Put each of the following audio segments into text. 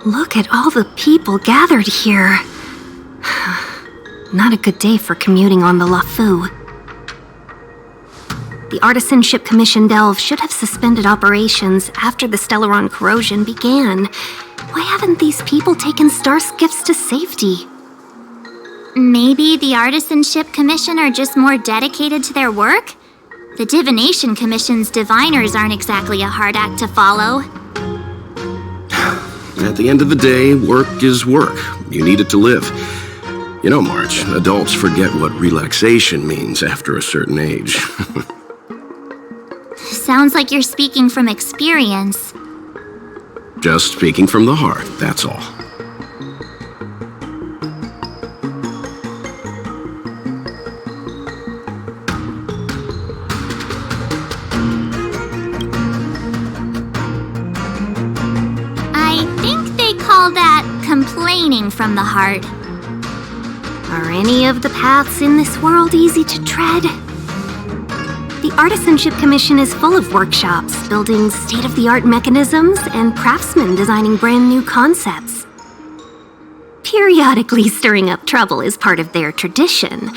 Look at all the people gathered here. Not a good day for commuting on the Loufu. The Artisanship Commission Delve should have suspended operations after the Stellaron corrosion began. Why haven't these people taken star skiffs to safety? Maybe the Artisanship Commission are just more dedicated to their work? The Divination Commission's diviners aren't exactly a hard act to follow. At the end of the day, work is work. You need it to live. You know, March, adults forget what relaxation means after a certain age. Sounds like you're speaking from experience. Just speaking from the heart, that's all. I think they call that complaining from the heart. Are any of the paths in this world easy to tread? The Artisanship Commission is full of workshops, building state-of-the-art mechanisms and craftsmen designing brand new concepts. Periodically stirring up trouble is part of their tradition.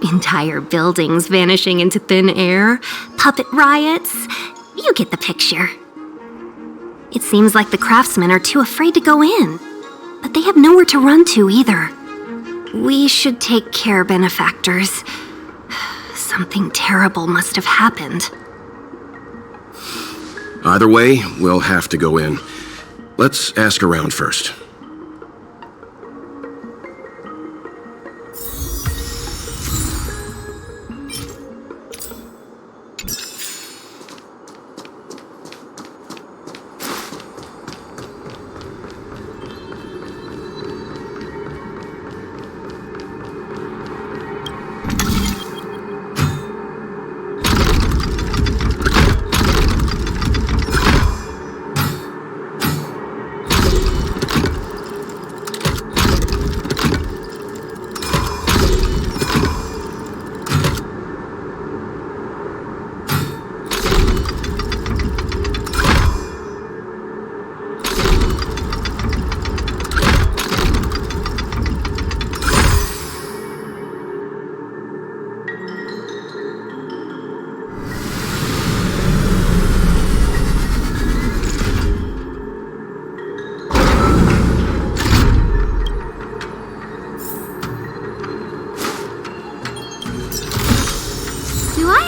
Entire buildings vanishing into thin air, puppet riots, you get the picture. It seems like the craftsmen are too afraid to go in, but they have nowhere to run to either. We should take care, benefactors. Something terrible must have happened. Either way, we'll have to go in. Let's ask around first.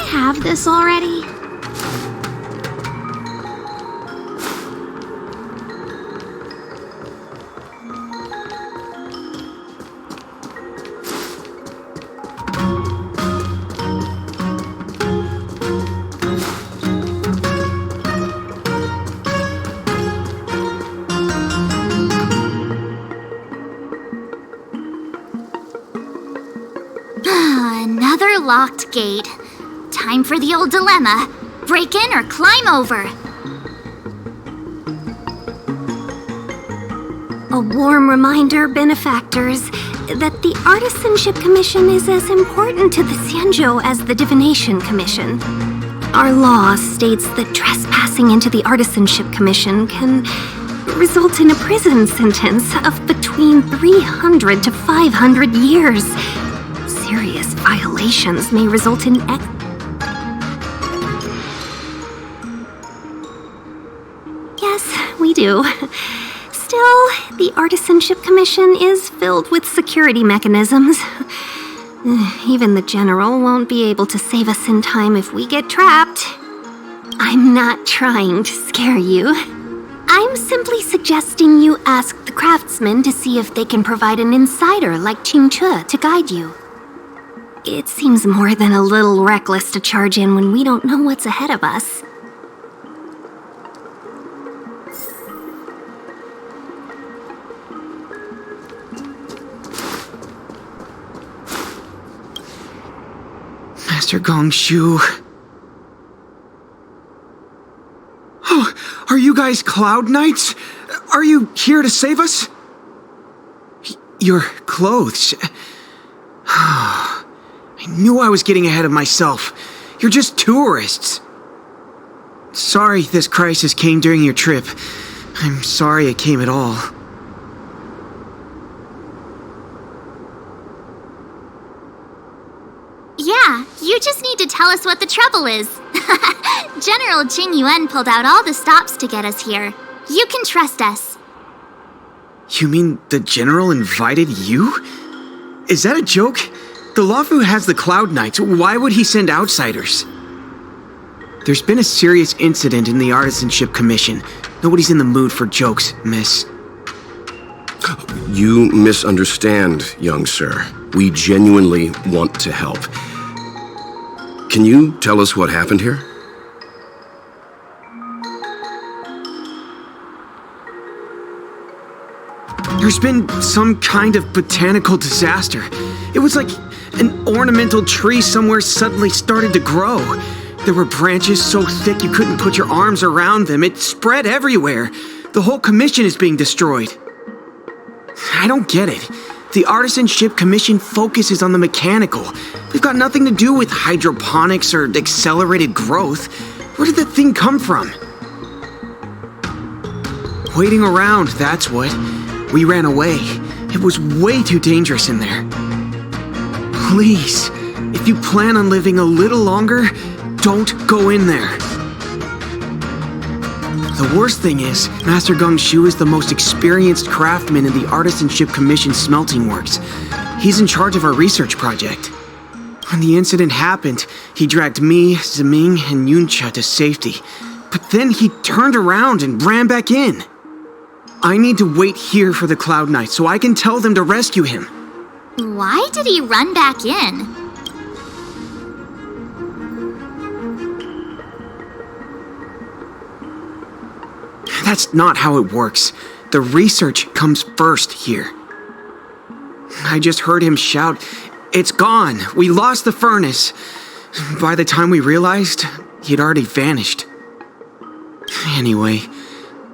Have this already? Another locked gate. Time for the old dilemma. Break in or climb over. A warm reminder, benefactors, that the Artisanship Commission is as important to the Xianzhou as the Divination Commission. Our law states that trespassing into the Artisanship Commission can result in a prison sentence of between 300 to 500 years. Serious violations may result in Yes, we do. Still, the Artisanship Commission is filled with security mechanisms. Even the General won't be able to save us in time if we get trapped. I'm not trying to scare you. I'm simply suggesting you ask the craftsmen to see if they can provide an insider like Qingche to guide you. It seems more than a little reckless to charge in when we don't know what's ahead of us. Master Gongshu. Oh, are you guys Cloud Knights? Are you here to save us? Your clothes. I knew I was getting ahead of myself. You're just tourists. Sorry this crisis came during your trip. I'm sorry it came at all. Yeah, you just need to tell us what the trouble is. General Jing Yuan pulled out all the stops to get us here. You can trust us. You mean the General invited you? Is that a joke? The Loufu has the Cloud Knights. Why would he send outsiders? There's been a serious incident in the Artisanship Commission. Nobody's in the mood for jokes, miss. You misunderstand, young sir. We genuinely want to help. Can you tell us what happened here? There's been some kind of botanical disaster. It was like an ornamental tree somewhere suddenly started to grow. There were branches so thick you couldn't put your arms around them. It spread everywhere. The whole commission is being destroyed. I don't get it. The Artisanship Commission focuses on the mechanical. We've got nothing to do with hydroponics or accelerated growth. Where did the thing come from? Waiting around, that's what. We ran away. It was way too dangerous in there. Please, if you plan on living a little longer, don't go in there. The worst thing is, Master Geng Shu is the most experienced craftsman in the Artisanship Commission smelting works. He's in charge of our research project. When the incident happened, he dragged me, Ziming, and Yuncha to safety. But then he turned around and ran back in. I need to wait here for the Cloud Knight so I can tell them to rescue him. Why did he run back in? That's not how it works. The research comes first here. I just heard him shout, "It's gone! We lost the furnace!" By the time we realized, he'd already vanished. Anyway,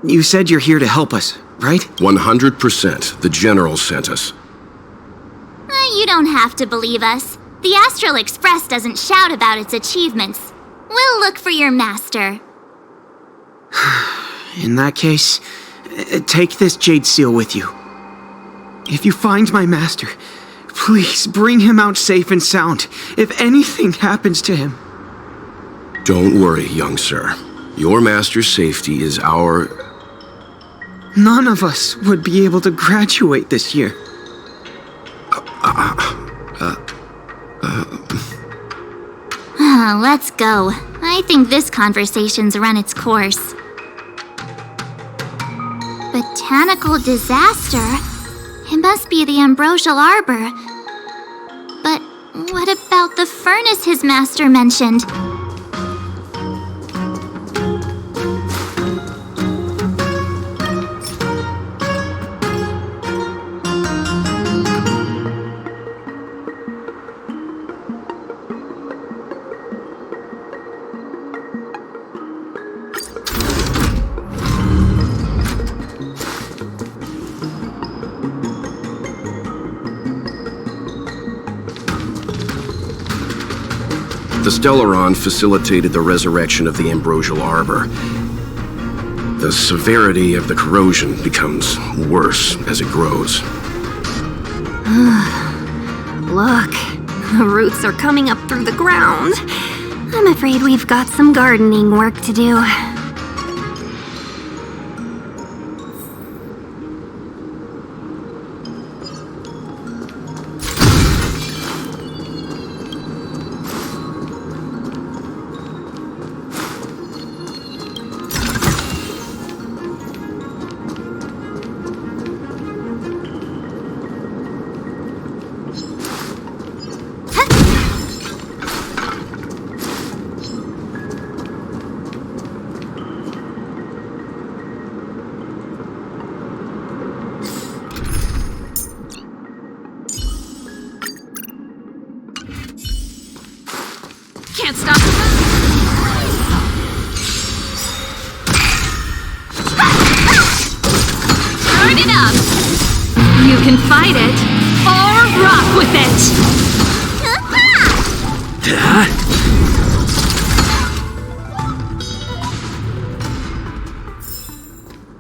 you said you're here to help us, right? 100%. The General sent us. You don't have to believe us. The Astral Express doesn't shout about its achievements. We'll look for your master. In that case, take this jade seal with you. If you find my master, please bring him out safe and sound, if anything happens to him. Don't worry, young sir. Your master's safety is our... None of us would be able to graduate this year. Let's go. I think this conversation's run its course. Botanical disaster? It must be the ambrosial arbor. But what about the furnace his master mentioned? The Stellaron facilitated the resurrection of the ambrosial arbor. The severity of the corrosion becomes worse as it grows. Look, the roots are coming up through the ground. I'm afraid we've got some gardening work to do. Can't stop the Turn it up! You can fight it, or rock with it!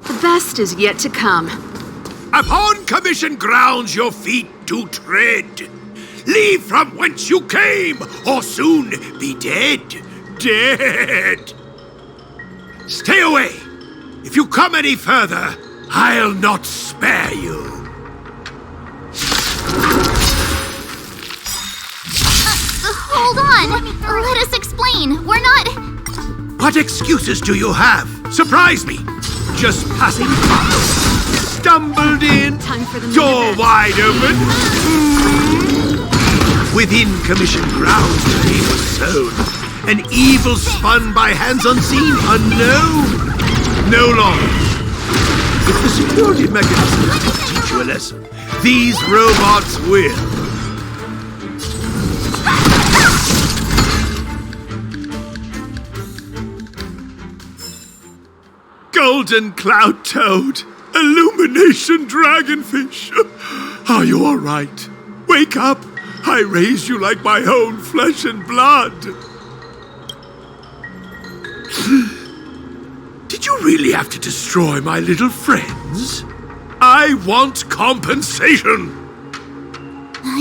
The best is yet to come. Upon commission grounds your feet to tread. Leave from whence you came, or soon be dead. Dead! Stay away! If you come any further, I'll not spare you. Hold on! Let us explain. We're not... What excuses do you have? Surprise me! Just passing by. Stumbled in. Time for the Door wide open. Within commission grounds the name was sown. An evil spun by hands unseen, unknown. No longer. If the security mechanism will teach you a lesson, these robots will. Golden cloud toad, illumination dragonfish. Are you all right? Wake up. I raised you like my own flesh and blood. Did you really have to destroy my little friends? I want compensation.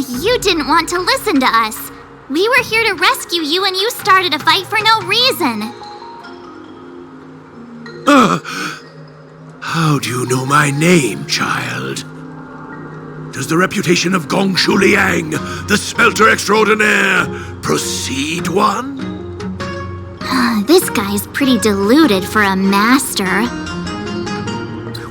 You didn't want to listen to us. We were here to rescue you and you started a fight for no reason. How do you know my name, child? Does the reputation of Gongshu Liang, the smelter extraordinaire, precede one? This guy's pretty deluded for a master.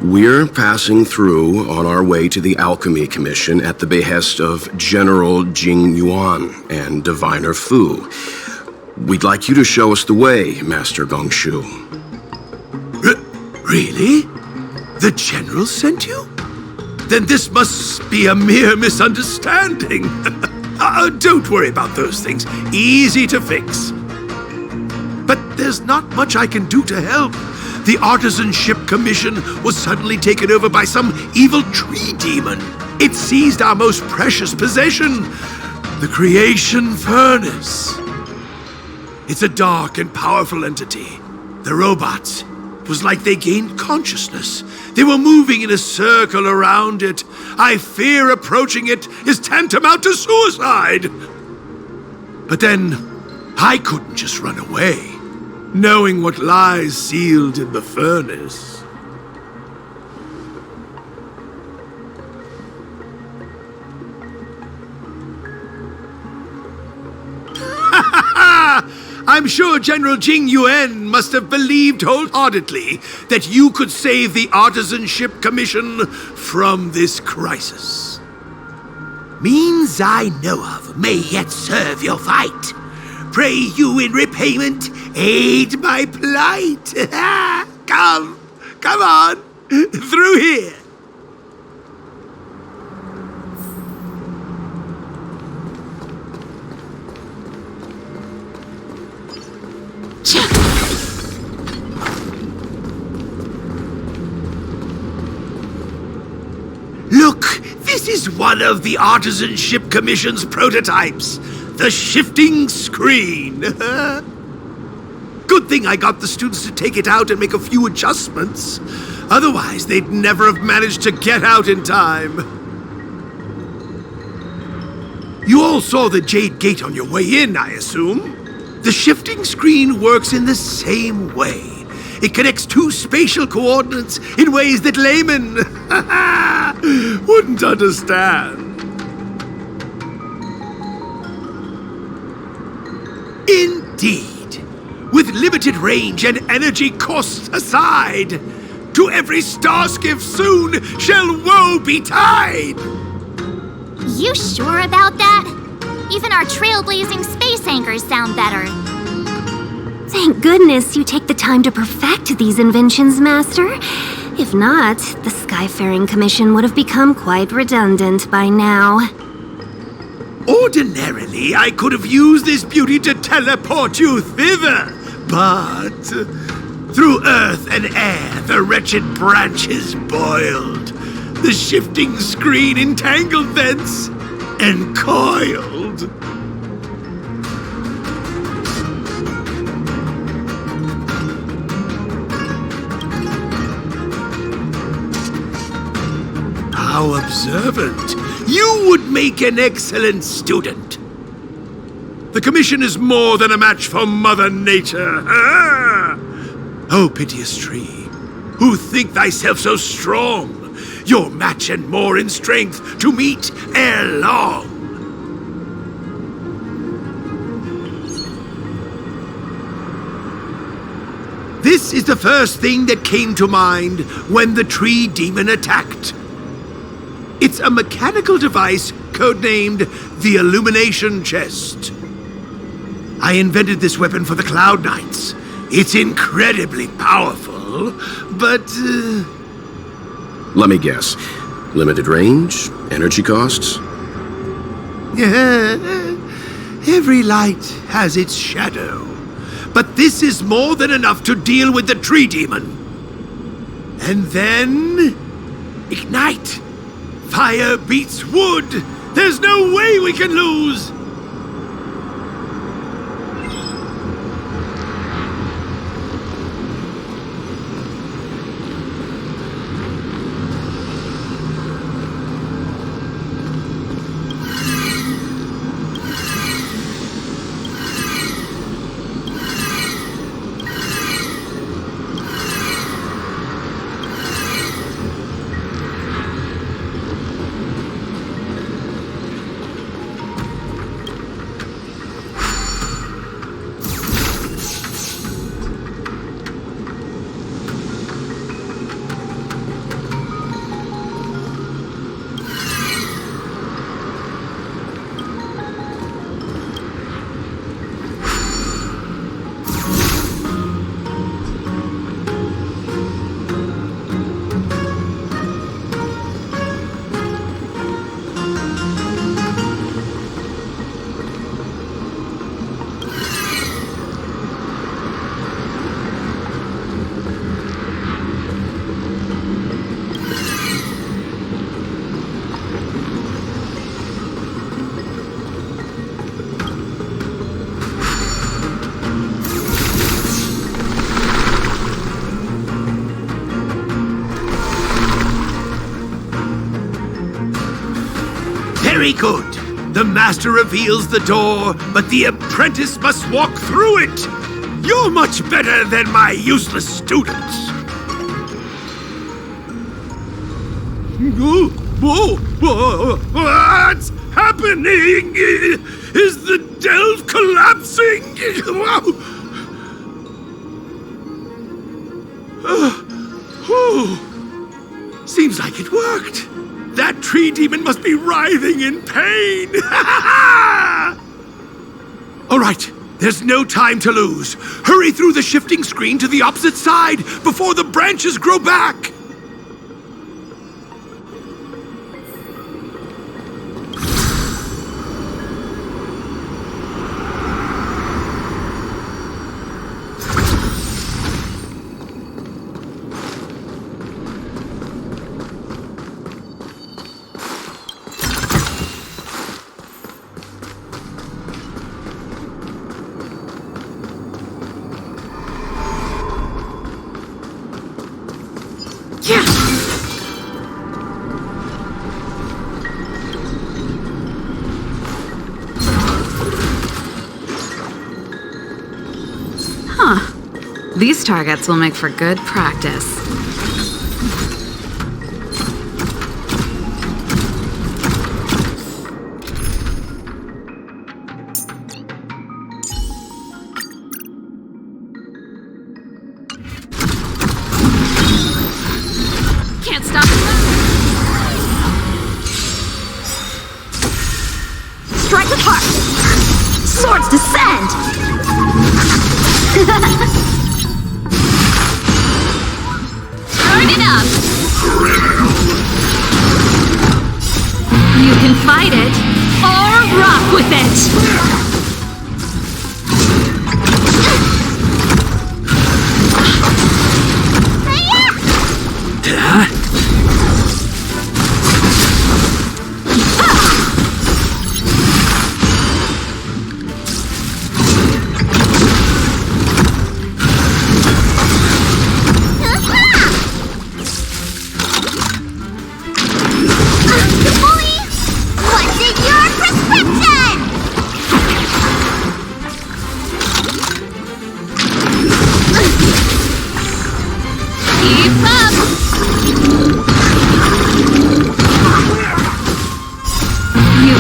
We're passing through on our way to the Alchemy Commission at the behest of General Jing Yuan and Diviner Fu. We'd like you to show us the way, Master Gongshu. Really? The General sent you? Then this must be a mere misunderstanding. Don't worry about those things. Easy to fix. But there's not much I can do to help. The Artisanship Commission was suddenly taken over by some evil tree demon. It seized our most precious possession, the Creation Furnace. It's a dark and powerful entity. The robots, it was like they gained consciousness. They were moving in a circle around it. I fear approaching it is tantamount to suicide. But then, I couldn't just run away, knowing what lies sealed in the furnace. I'm sure General Jing Yuan must have believed wholeheartedly that you could save the Artisanship Commission from this crisis. Means I know of may yet serve your fight. Pray you in repayment aid my plight. Come on, through here. Look, this is one of the Artisanship Commission's prototypes, the shifting screen. Good thing I got the students to take it out and make a few adjustments. Otherwise, they'd never have managed to get out in time. You all saw the Jade Gate on your way in, I assume? The shifting screen works in the same way. It connects two spatial coordinates in ways that laymen wouldn't understand. Indeed. With limited range and energy costs aside, to every star skiff soon shall woe betide. You sure about that? Even our trailblazing space anchors sound better. Thank goodness you take the time to perfect these inventions, Master. If not, the Skyfaring Commission would have become quite redundant by now. Ordinarily, I could have used this beauty to teleport you thither, but through earth and air, the wretched branches boiled. The shifting screen entangled thence and coiled. How observant. You would make an excellent student. The commission is more than a match for Mother Nature. Ah! Oh, piteous tree, who think thyself so strong, your match and more in strength to meet ere long. This is the first thing that came to mind when the tree demon attacked. It's a mechanical device codenamed the Illumination Chest. I invented this weapon for the Cloud Knights. It's incredibly powerful, but... Let me guess. Limited range? Energy costs? Every light has its shadow. But this is more than enough to deal with the tree demon. And then... ignite! Fire beats wood! There's no way we can lose! Very good. The master reveals the door, but the apprentice must walk through it. You're much better than my useless students. What's happening? Is the delve collapsing? Seems like it worked. That tree demon must be writhing in pain! All right, there's no time to lose. Hurry through the shifting screen to the opposite side before the branches grow back! These targets will make for good practice. Can't stop the Strike with heart! Swords descend! Turn it up! You can fight it, or rock with it!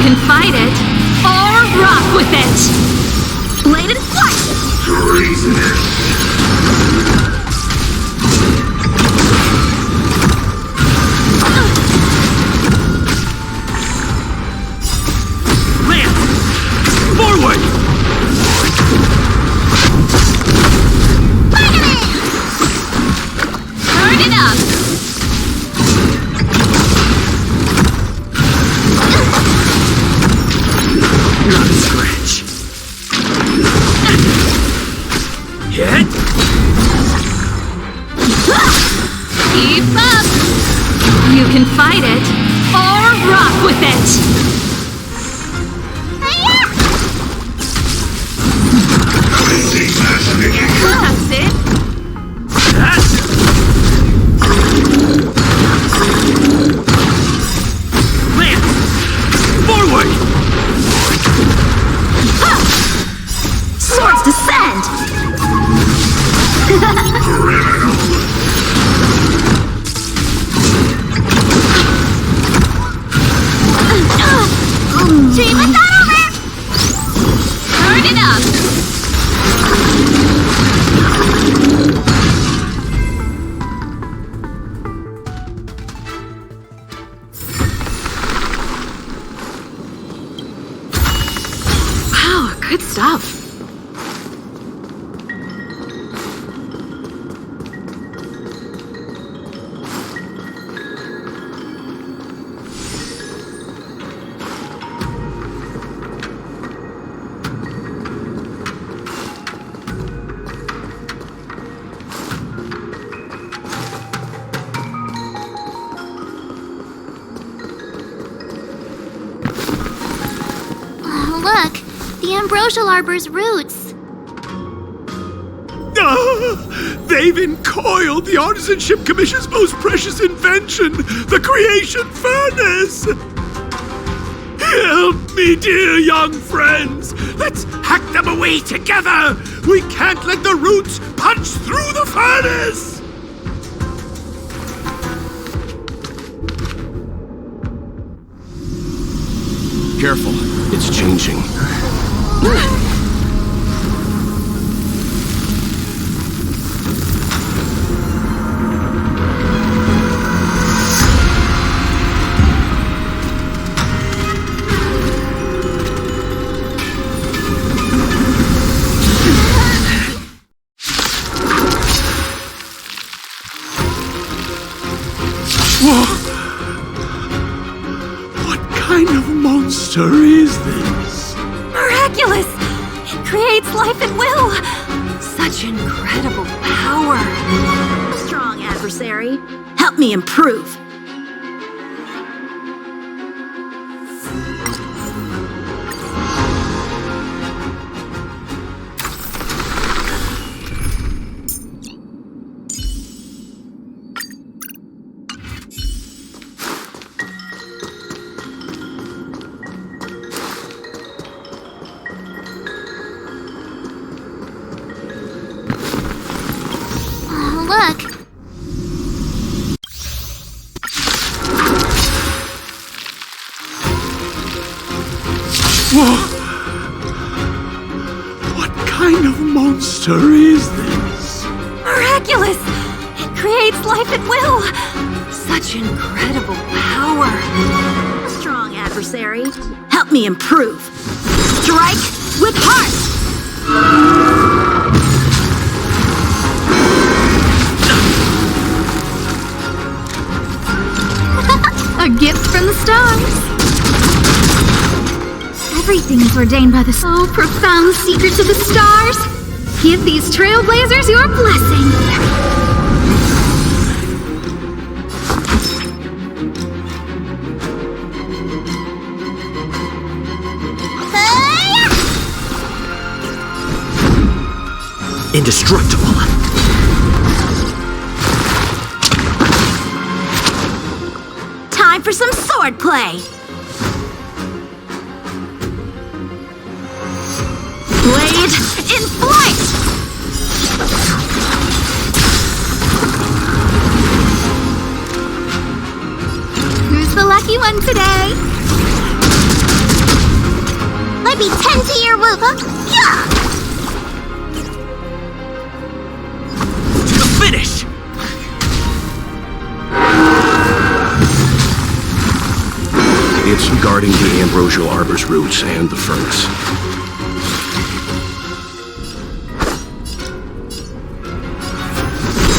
can fight it, or rock with it! Blade and flight! Forward! Turn it up! Not a scratch. Hit! Keep up! You can fight it, or rock with it! That's it! Land! Forward! Swords descend! Team with that over! Turn it up! Wow, good stuff. Look, the ambrosial arbor's roots. They've encoiled the Artisanship Commission's most precious invention, the creation furnace! Help me, dear young friends! Let's hack them away together! We can't let the roots punch through the furnace! Careful, it's changing. What kind of monster is this? Miraculous! It creates life at will! Such incredible power! Strong adversary. Help me improve. Look, What kind of monster is this? Miraculous! It creates life at will! Such incredible power! Strong adversary. Help me improve. Strike with heart. A gift from the stars. Everything is ordained by the so profound secrets of the stars. Give these trailblazers your blessing. Indestructible. Time for some sword play. Blade in flight. Who's the lucky one today? be 10 to your Loufu. Yeah! To the finish! It's guarding the ambrosial arbor's roots and the furnace.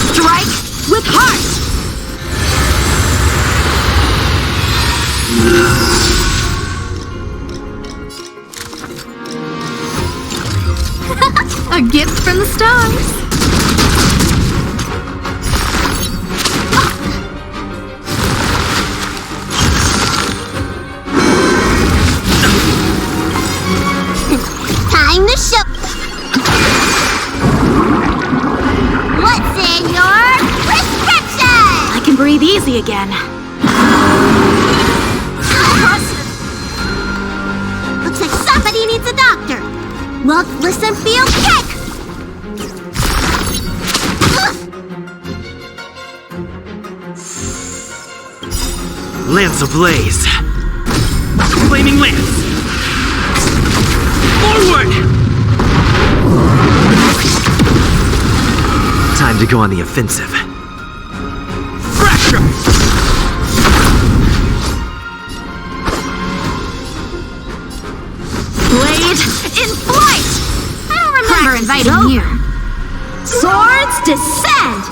Strike with heart! A gift from the stars. Time to show. What's in your prescription? I can breathe easy again. Looks like somebody needs a doctor. Look, listen, feel, kick! Lance ablaze. Flaming lance. Forward! Time to go on the offensive. Fracture! Blade in flight! I don't remember inviting you. Swords descend!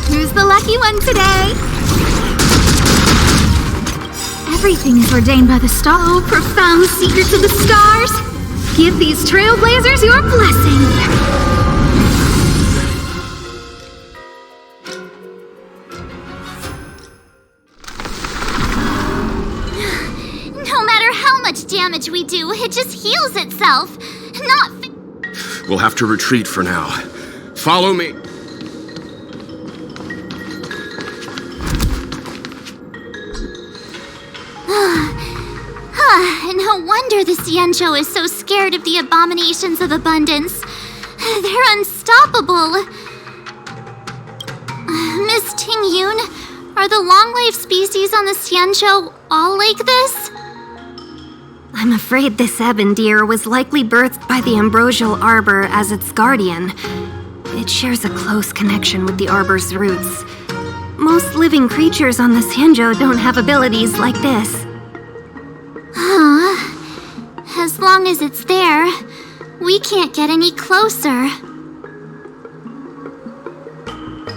Who's the lucky one today? Everything is ordained by the star. Oh, profound secrets of the stars. Give these trailblazers your blessing. No matter how much damage we do, it just heals itself. We'll have to retreat for now. Follow me. No wonder the Xianzhou is so scared of the abominations of abundance. They're unstoppable. Miss Tingyun, are the long-life species on the Xianzhou all like this? I'm afraid this ebon deer was likely birthed by the ambrosial arbor as its guardian. It shares a close connection with the arbor's roots. Most living creatures on the Xianzhou don't have abilities like this. As long as it's there, we can't get any closer.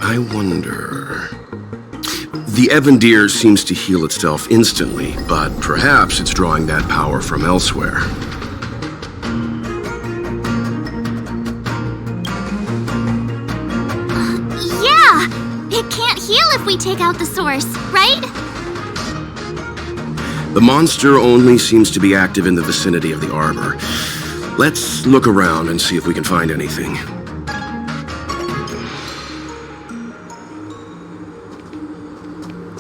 I wonder... The ebon deer seems to heal itself instantly, but perhaps it's drawing that power from elsewhere. Yeah! It can't heal if we take out the source, right? The monster only seems to be active in the vicinity of the arbor. Let's look around and see if we can find anything.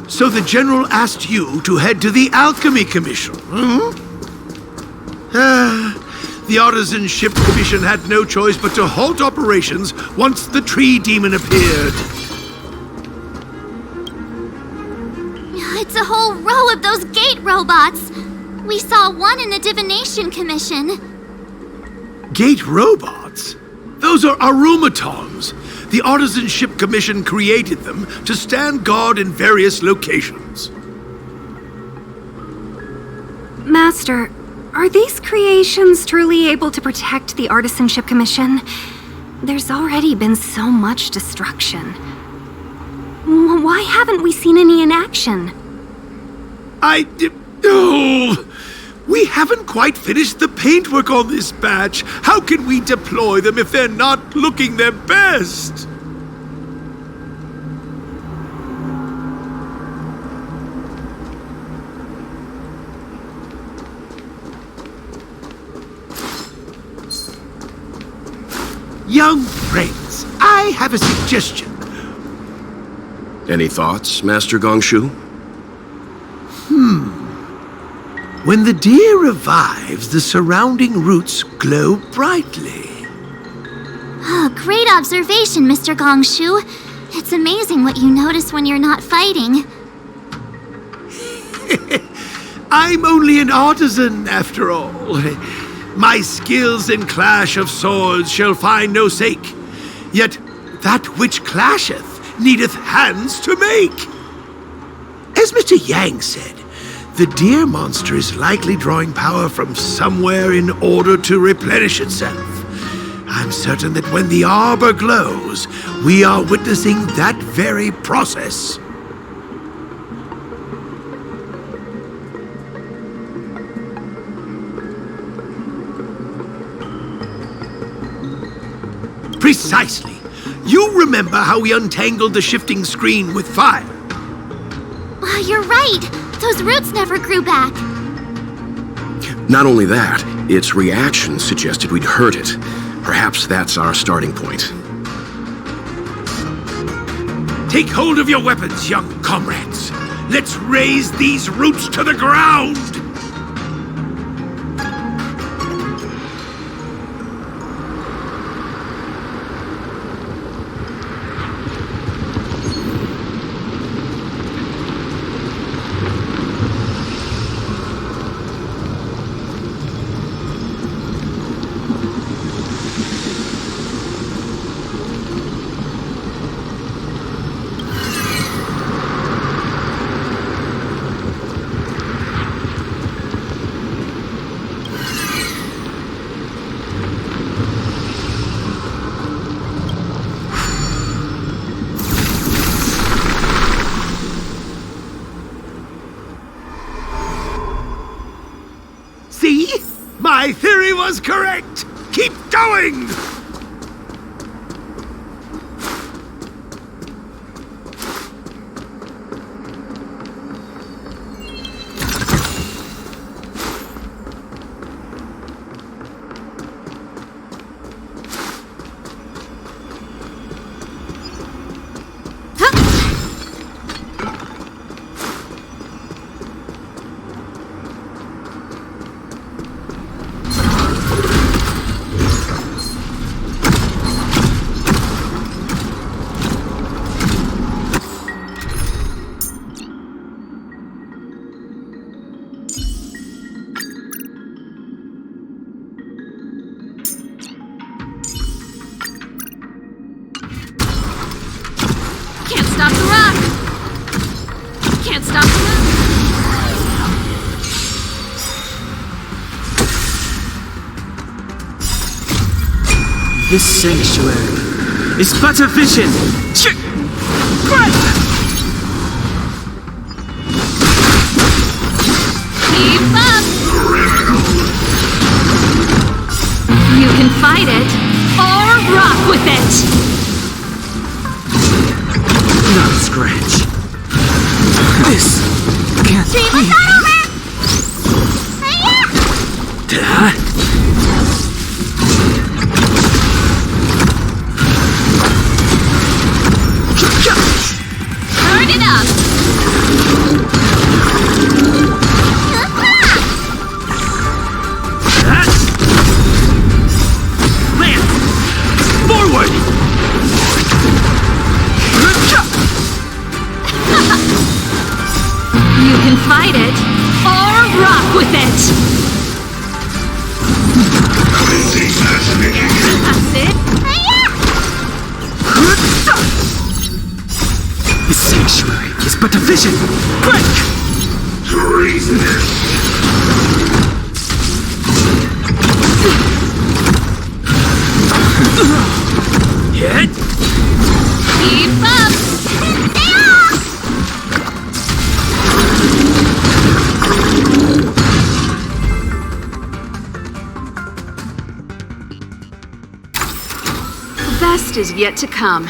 So the General asked you to head to the Alchemy Commission, the Artisanship Commission had no choice but to halt operations once the tree demon appeared. It's a whole row of those gate robots. We saw one in the Divination Commission. Gate robots? Those are arumatons. The Artisanship Commission created them to stand guard in various locations. Master, are these creations truly able to protect the Artisanship Commission? There's already been so much destruction. Why haven't we seen any in action? We haven't quite finished the paintwork on this batch. How can we deploy them if they're not looking their best? Young friends, I have a suggestion. Any thoughts, Master Gongshu? When the deer revives, the surrounding roots glow brightly. Oh, great observation, Mr. Gongshu. It's amazing what you notice when you're not fighting. I'm only an artisan, after all. My skills in clash of swords shall find no sake. Yet that which clasheth needeth hands to make. As Mr. Yang said, the deer monster is likely drawing power from somewhere in order to replenish itself. I'm certain that when the arbor glows, we are witnessing that very process. Precisely. You remember how we untangled the shifting screen with fire? You're right. Those roots never grew back. Not only that, its reaction suggested we'd hurt it. Perhaps that's our starting point. Take hold of your weapons, young comrades. Let's raze these roots to the ground! See? My theory was correct! Keep going! Can't stop the rock! Can't stop the rock! This sanctuary is but a vision. Keep up! You can fight it, or rock with it! Not a scratch. This can't be. Turn it up! Lance! Forward! You can fight it, or rock with it! That's it! This sanctuary is but a vision. Quick! Treasonous! Hit! Keep up! The best is yet to come.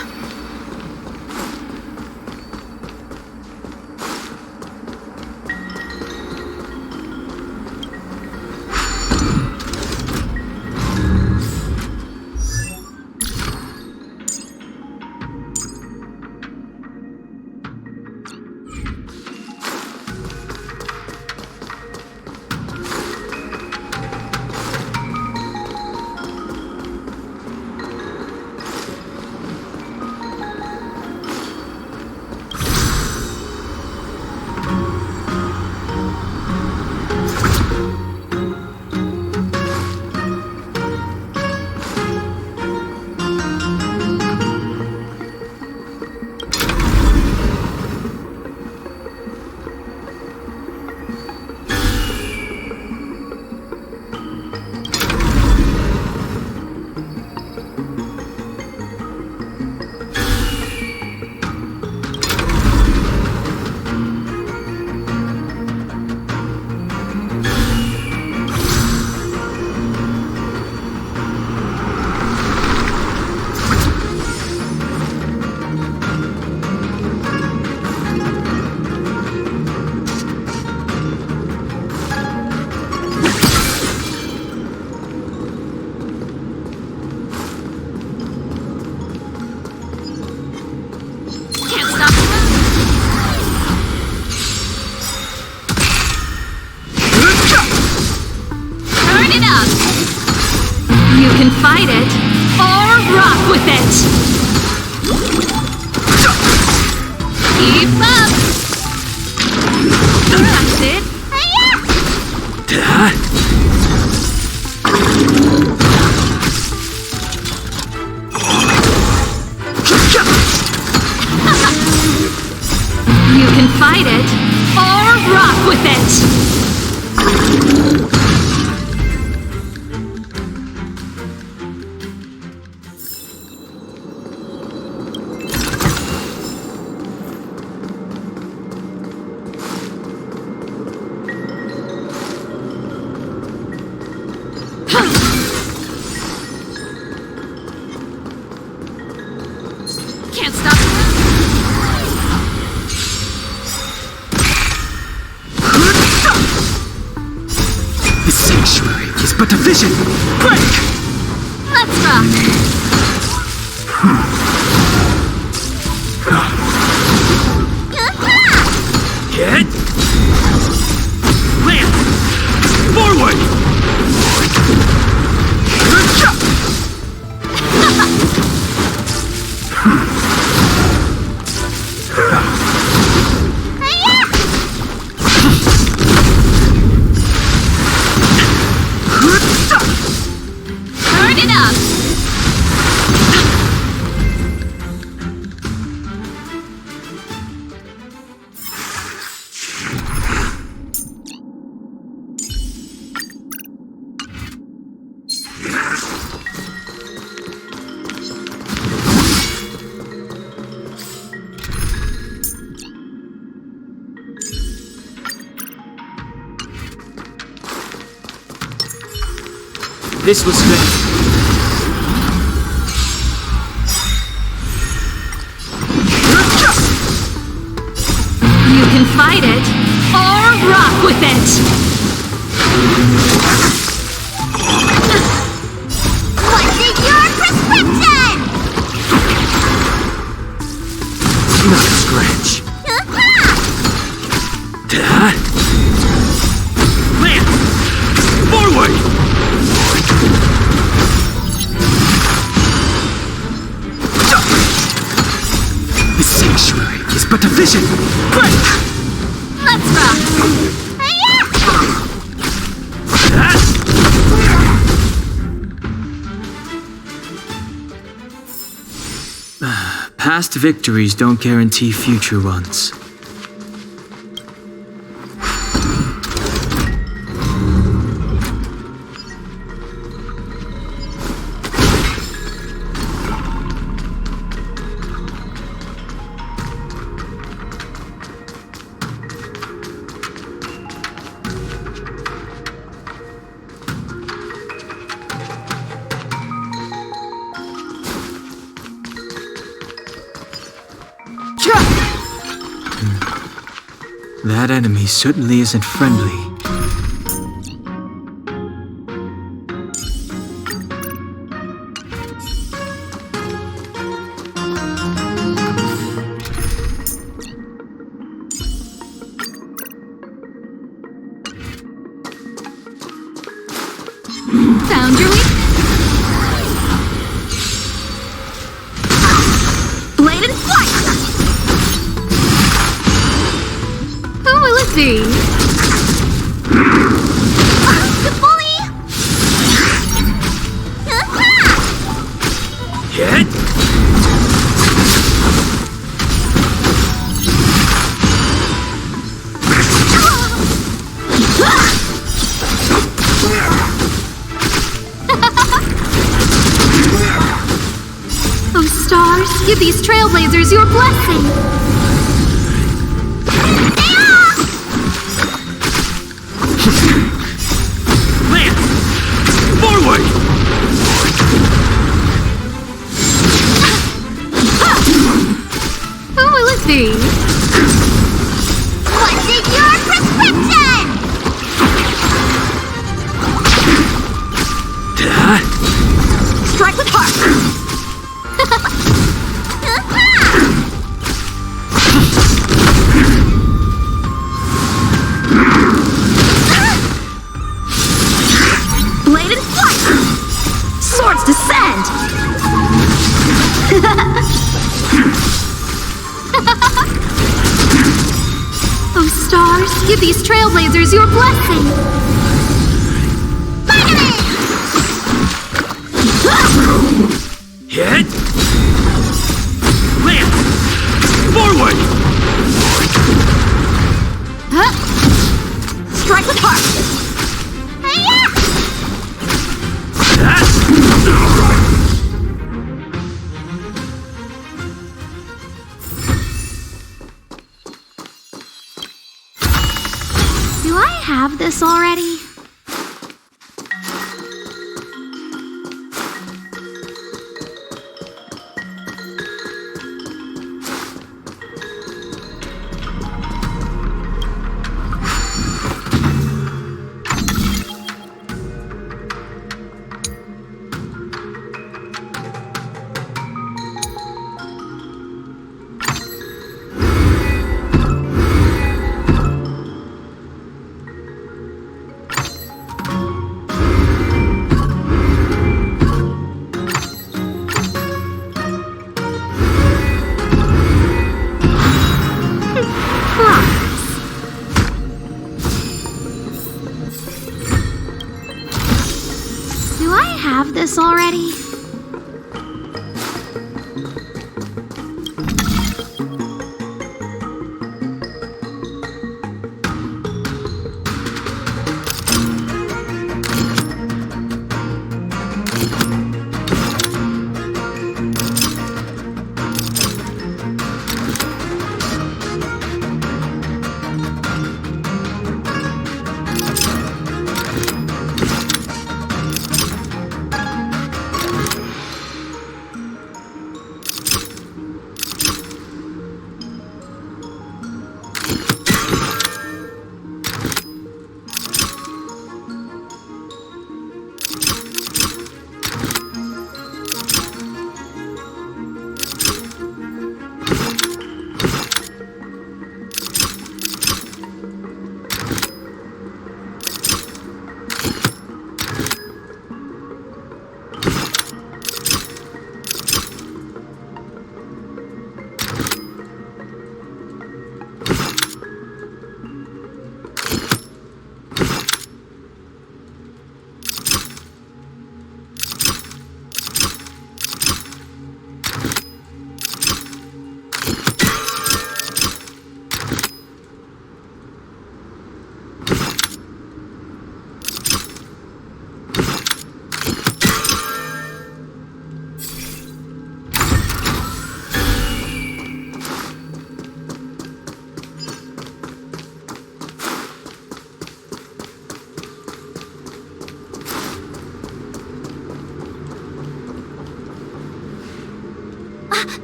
Turn it up. You can fight it or rock with it. Keep up. That's it. You can fight it or rock with it. Can't stop. The sanctuary is but a vision. Break! Let's rock. Hit! Land! Forward! Turn it up. This was meant. You can fight it or rock with it. What's in your prescription? Not a scratch. Land! Forward! The sanctuary is but a vision. Break! Let's rock. Past victories don't guarantee future ones. That enemy certainly isn't friendly. Found your weakness. Blade and flight. Who will it be? The bully! Hit! Oh, stars, give these trailblazers your blessing. Land! Forward! Who will it be? What's in your prescription? Strike with heart. Give these trailblazers your blessing! Hit! Land! Forward! Huh? Strike with heart! Do I have this already? Do I have this already?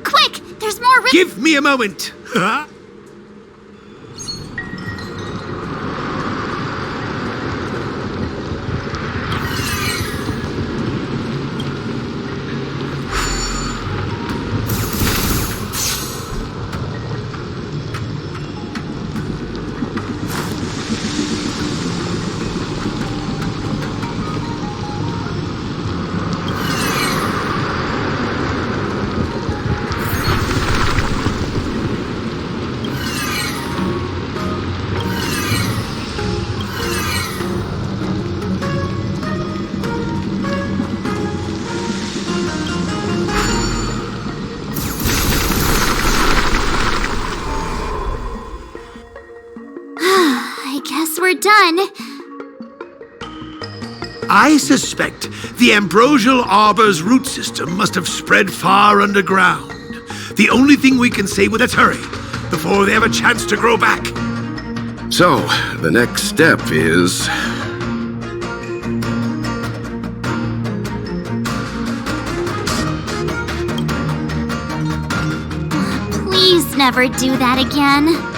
Quick! There's more Give me a moment! I guess we're done. I suspect the ambrosial arbor's root system must have spread far underground. The only thing we can say with let's hurry, before they have a chance to grow back. So, the next step is... Please never do that again.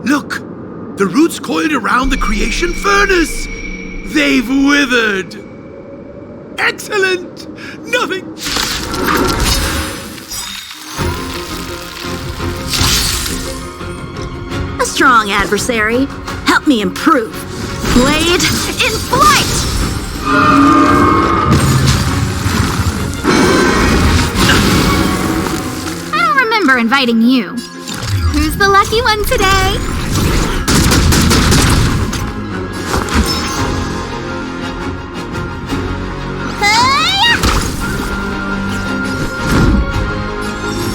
Look! The roots coiled around the creation furnace! They've withered! Excellent! Nothing... A strong adversary. Help me improve. Blade in flight! I don't remember inviting you. Who's the lucky one today?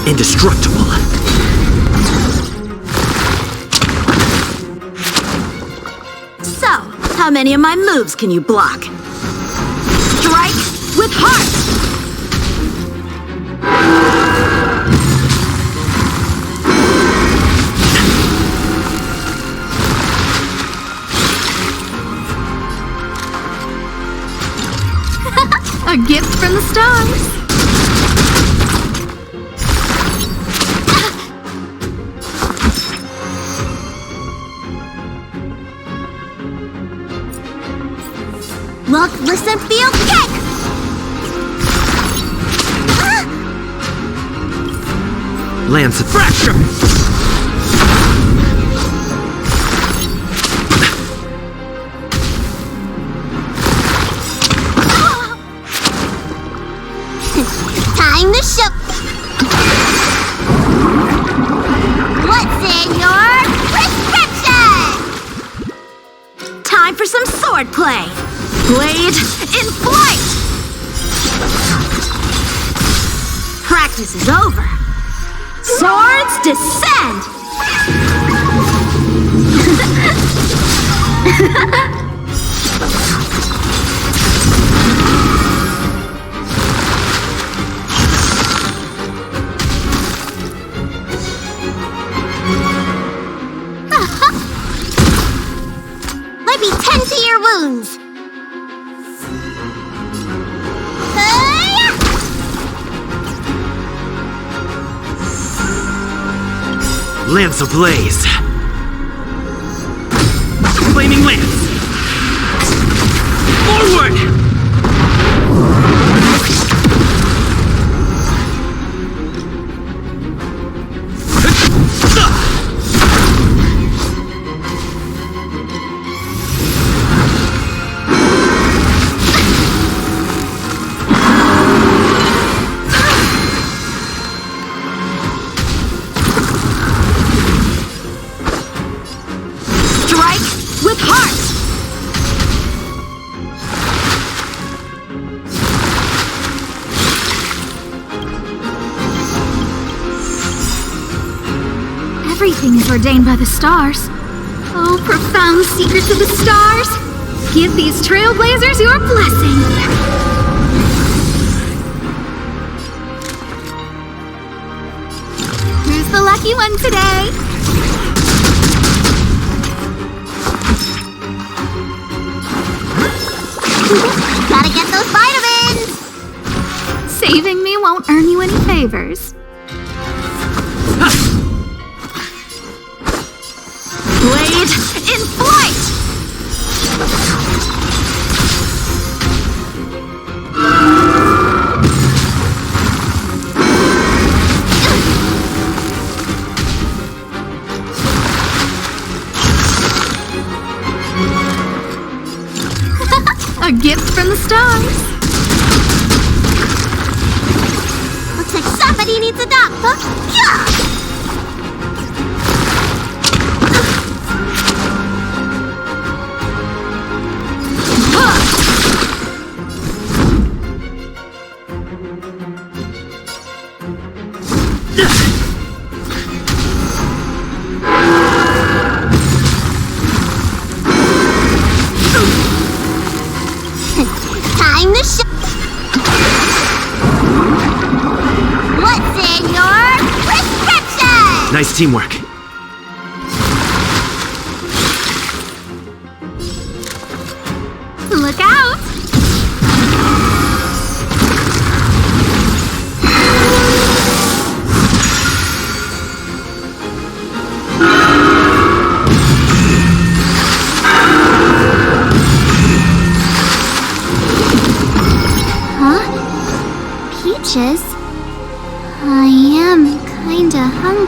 Indestructible. So, how many of my moves can you block? Strike with heart! A gift from the stars. Look, listen, feel, kick! Lance of fracture. Time to show. What's in your prescription? Time for some sword play! Blade in flight! Practice is over. Swords descend! Let me tend to your wounds. Lance ablaze. Flaming lance. Forward! With heart! Everything is ordained by the stars. Oh, profound secrets of the stars! Give these trailblazers your blessing! Who's the lucky one today? Gotta get those vitamins! Saving me won't earn you any favors. Blade in flight! A gift from the stars. Looks like somebody needs a doctor. Yeah! Time to show. What's in your prescription? Nice teamwork. Look out!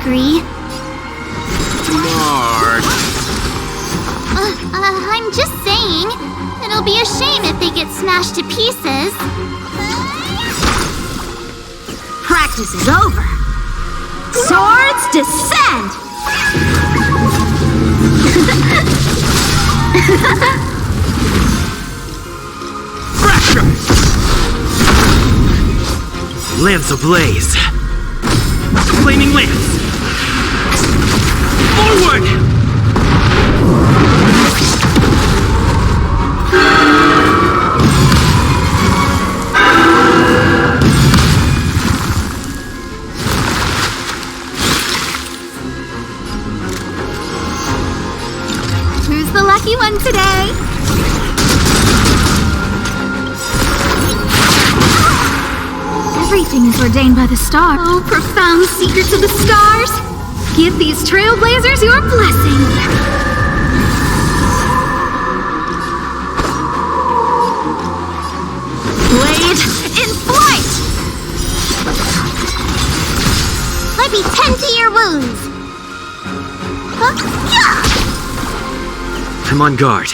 agree. Mark. I'm just saying. It'll be a shame if they get smashed to pieces. Practice is over. Swords descend! Fracture! Lance ablaze. Flaming lance. Forward! Who's the lucky one today? Everything is ordained by the stars. Oh, profound secrets of the stars! Give these trailblazers your blessing! Blade in flight! Might be 10 to your wounds. I'm on guard.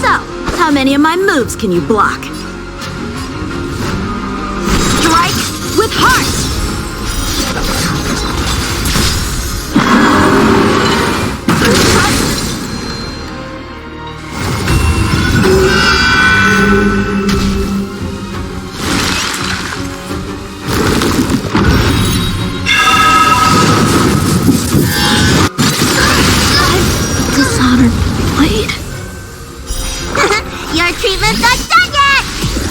So, how many of my moves can you block? Strike with heart! Dishonored blade. Your treatment's not done yet!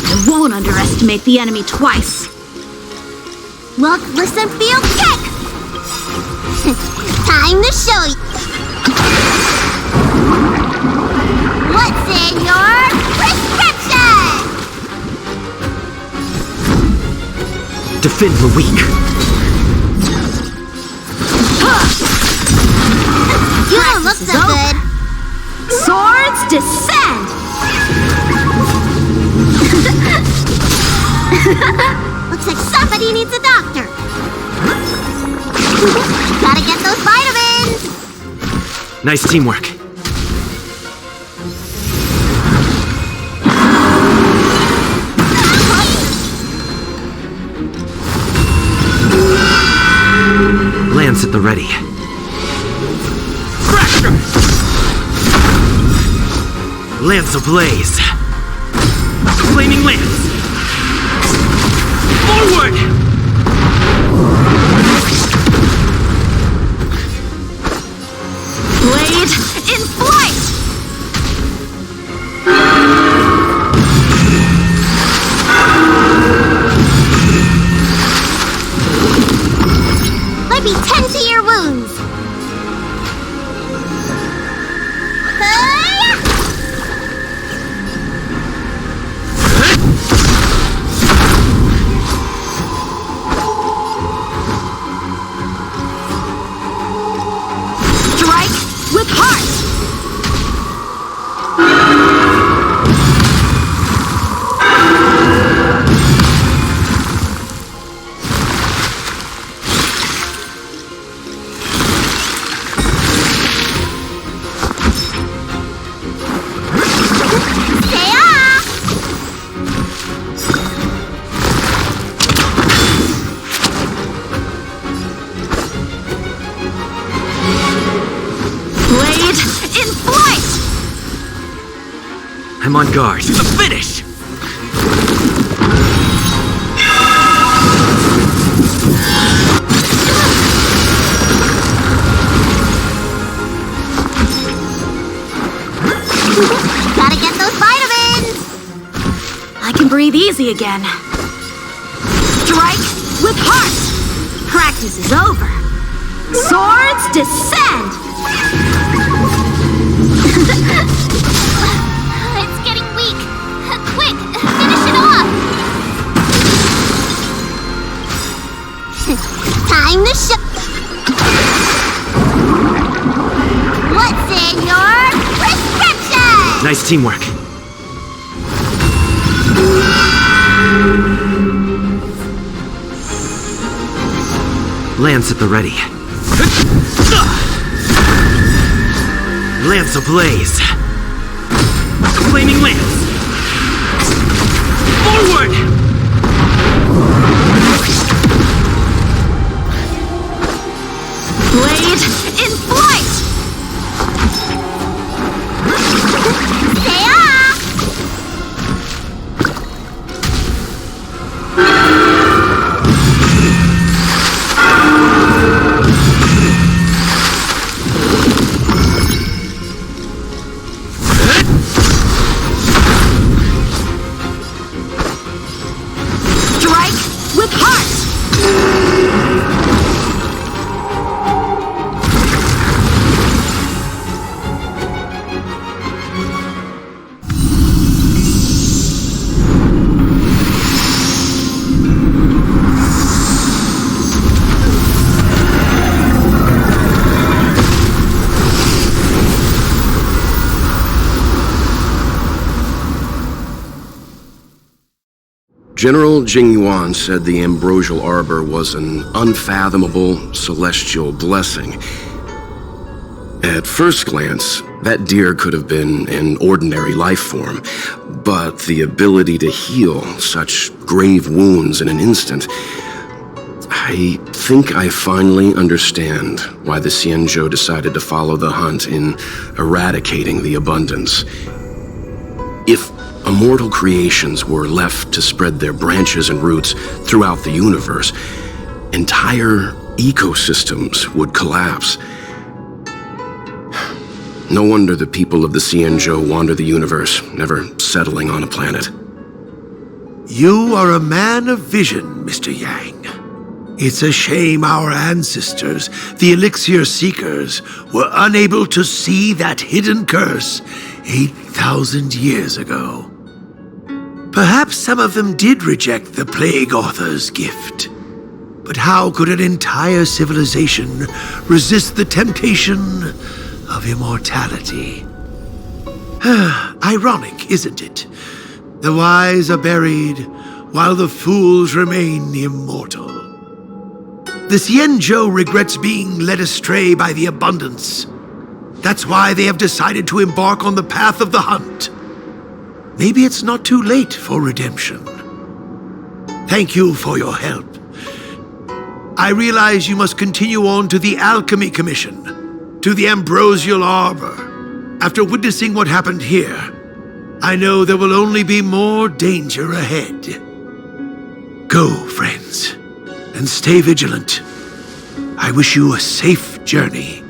I won't underestimate the enemy twice. Look, listen, feel, kick! Time to show you. What's in your prescription? Defend the weak. You don't look so good. Swords descend! Looks like somebody needs a doctor. Gotta get those vitamins. Nice teamwork. Lance at the ready. Fracture! Lance ablaze. Flaming lance. Forward! Blade in flight! Might be 10 to your wounds. Strike with heart! Stay off! Blade in flight! I'm on guard. To the finish! Gotta get those vitamins. I can breathe easy again. Strike with heart! Practice is over. Swords descend! It's getting weak. Quick, finish it off. Time to show. Nice teamwork. Lance at the ready. Lance ablaze. Flaming lance. Forward! Blade in flight! General Jingyuan said the ambrosial arbor was an unfathomable celestial blessing. At first glance, that deer could have been an ordinary life form, but the ability to heal such grave wounds in an instant... I think I finally understand why the Xianzhou decided to follow the hunt in eradicating the abundance. If immortal creations were left to spread their branches and roots throughout the universe, entire ecosystems would collapse. No wonder the people of the Xianzhou wander the universe, never settling on a planet. You are a man of vision, Mr. Yang. It's a shame our ancestors, the Elixir Seekers, were unable to see that hidden curse 8,000 years ago. Perhaps some of them did reject the Plague Author's gift. But how could an entire civilization resist the temptation of immortality? Ironic, isn't it? The wise are buried, while the fools remain immortal. The Xianzhou regrets being led astray by the abundance. That's why they have decided to embark on the path of the hunt. Maybe it's not too late for redemption. Thank you for your help. I realize you must continue on to the Alchemy Commission, to the Ambrosial Arbor. After witnessing what happened here, I know there will only be more danger ahead. Go, friends, and stay vigilant. I wish you a safe journey.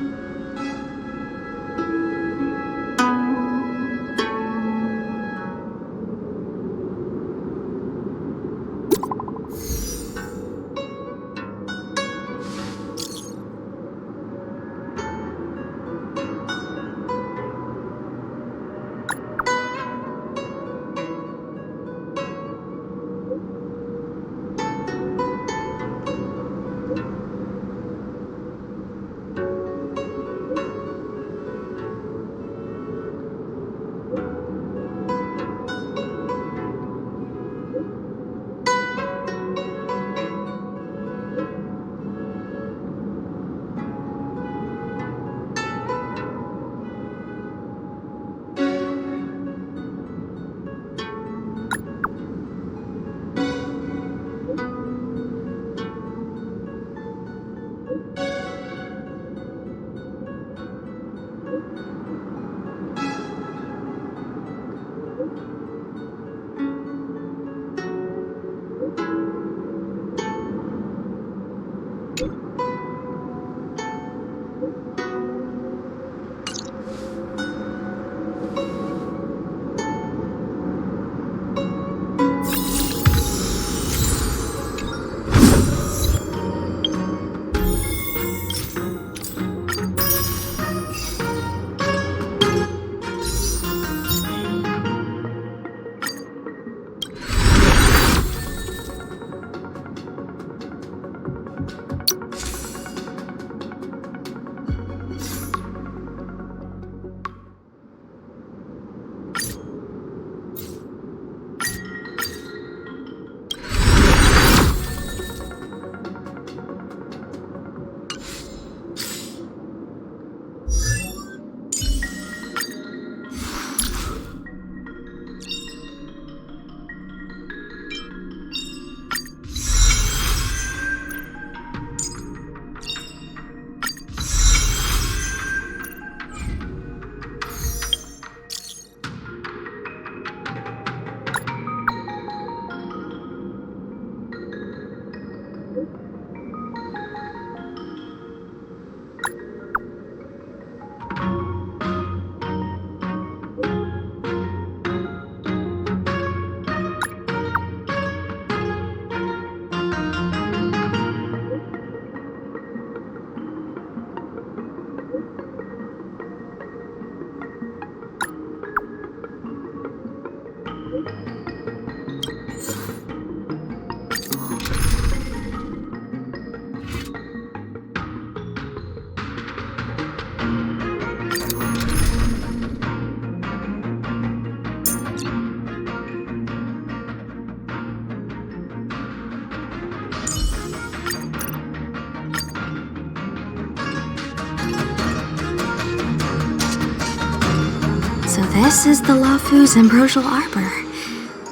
So this is the Loufu's ambrosial arbor.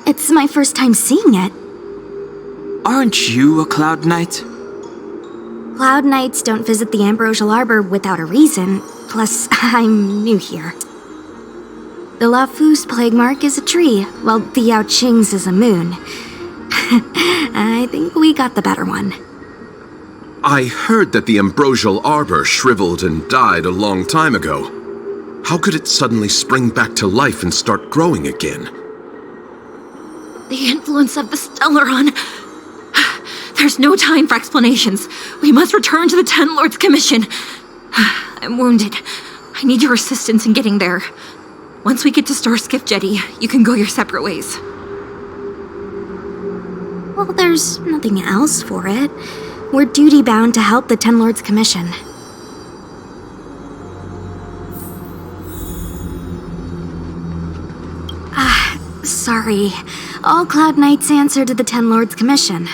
It's my first time seeing it. Aren't you a Cloud Knight? Cloud Knights don't visit the ambrosial arbor without a reason. Plus, I'm new here. The Loufu's plague mark is a tree, while the Yao Qing's is a moon. I think we got the better one. I heard that the ambrosial arbor shriveled and died a long time ago. How could it suddenly spring back to life and start growing again? The influence of the Stellaron. There's no time for explanations. We must return to the Ten Lords Commission. I'm wounded. I need your assistance in getting there. Once we get to Starskiff Jetty, you can go your separate ways. Well, there's nothing else for it. We're duty-bound to help the Ten Lords Commission. Sorry. All Cloud Knights answer to the Ten Lords Commission.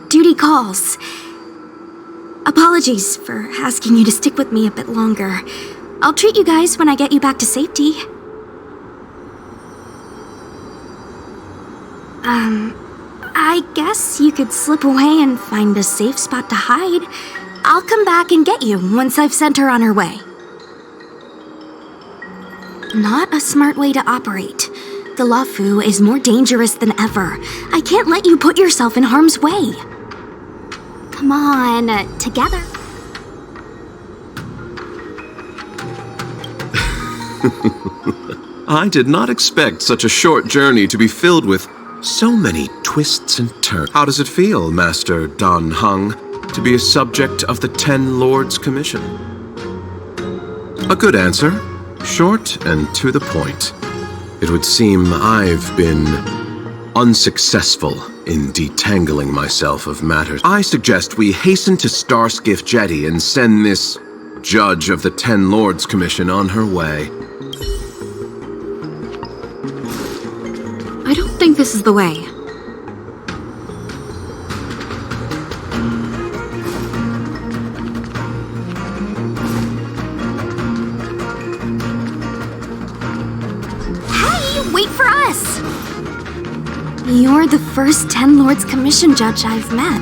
Duty calls. Apologies for asking you to stick with me a bit longer. I'll treat you guys when I get you back to safety. I guess you could slip away and find a safe spot to hide. I'll come back and get you once I've sent her on her way. Not a smart way to operate. The Loufu is more dangerous than ever. I can't let you put yourself in harm's way. Come on, together. I did not expect such a short journey to be filled with so many twists and turns. How does it feel, Master Dan Heng, to be a subject of the Ten Lords Commission? A good answer, short and to the point. It would seem I've been unsuccessful in detangling myself of matters. I suggest we hasten to Starskiff Jetty and send this judge of the Ten Lords Commission on her way. I don't think this is the way. Wait for us! You're the first Ten Lords Commission judge I've met.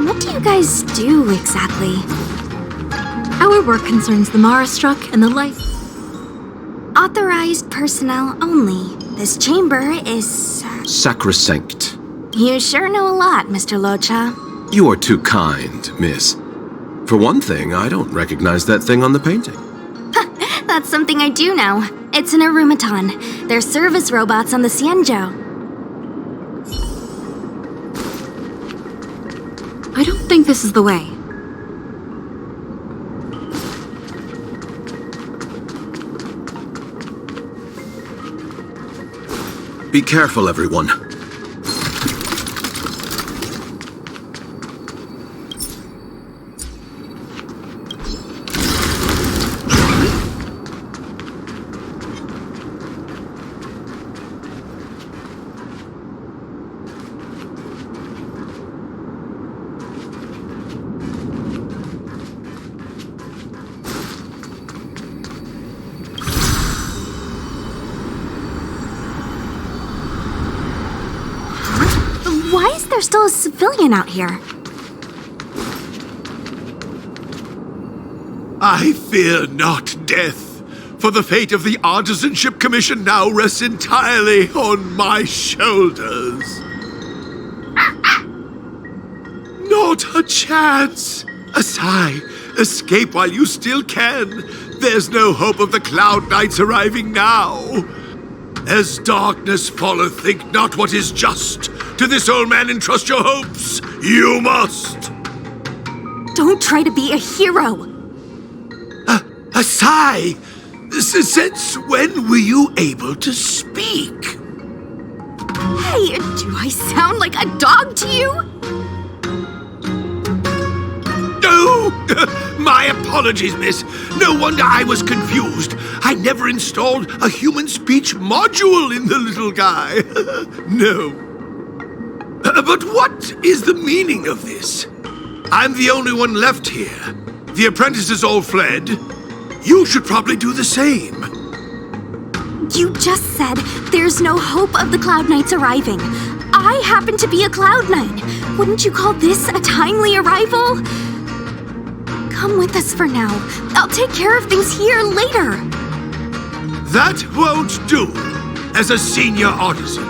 What do you guys do exactly? Our work concerns the Mara Struck and the life. Authorized personnel only. This chamber is... Sacrosanct. You sure know a lot, Mr. Locha. You are too kind, miss. For one thing, I don't recognize that thing on the painting. That's something I do know. It's an Arumaton. They're service robots on the Xianzhou. I don't think this is the way. Be careful, everyone. Why is there still a civilian out here? I fear not death, for the fate of the Artisanship Commission now rests entirely on my shoulders. Not a chance! Asai, escape while you still can. There's no hope of the Cloud Knights arriving now. As darkness falleth, think not what is just. To this old man entrust your hopes. You must. Don't try to be a hero. Asai, since when were you able to speak? Why? Do I sound like a dog to you? Oh, my apologies, miss. No wonder I was confused. I never installed a human speech module in the little guy. No. But what is the meaning of this? I'm the only one left here. The apprentices all fled. You should probably do the same. You just said there's no hope of the Cloud Knights arriving. I happen to be a Cloud Knight. Wouldn't you call this a timely arrival? Come with us for now. I'll take care of things here later. That won't do. As a senior artisan,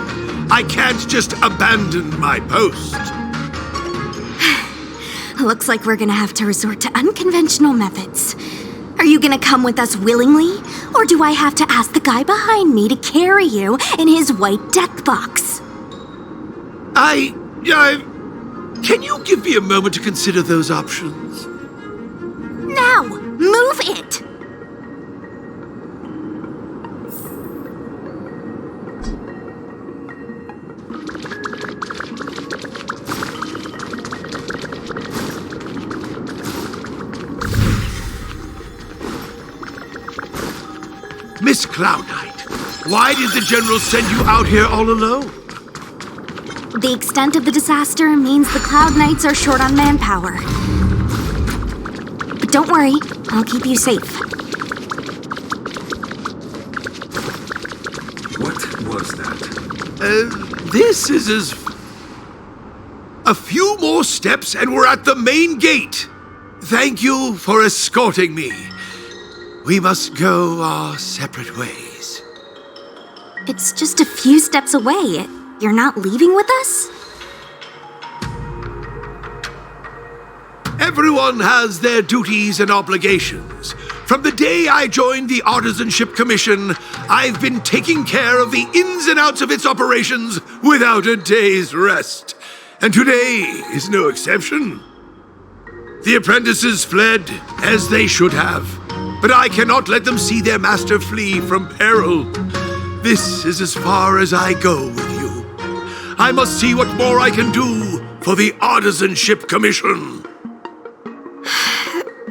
I can't just abandon my post. Looks like we're gonna have to resort to unconventional methods. Are you gonna come with us willingly? Or do I have to ask the guy behind me to carry you in his white death box? Can you give me a moment to consider those options? Now, move it! Miss Cloud Knight, why did the General send you out here all alone? The extent of the disaster means the Cloud Knights are short on manpower. But don't worry, I'll keep you safe. What was that? This is as... A few more steps and we're at the main gate. Thank you for escorting me. We must go our separate ways. It's just a few steps away. You're not leaving with us? Everyone has their duties and obligations. From the day I joined the Artisanship Commission, I've been taking care of the ins and outs of its operations without a day's rest. And today is no exception. The apprentices fled, as they should have. But I cannot let them see their master flee from peril. This is as far as I go with you. I must see what more I can do for the Artisanship Commission.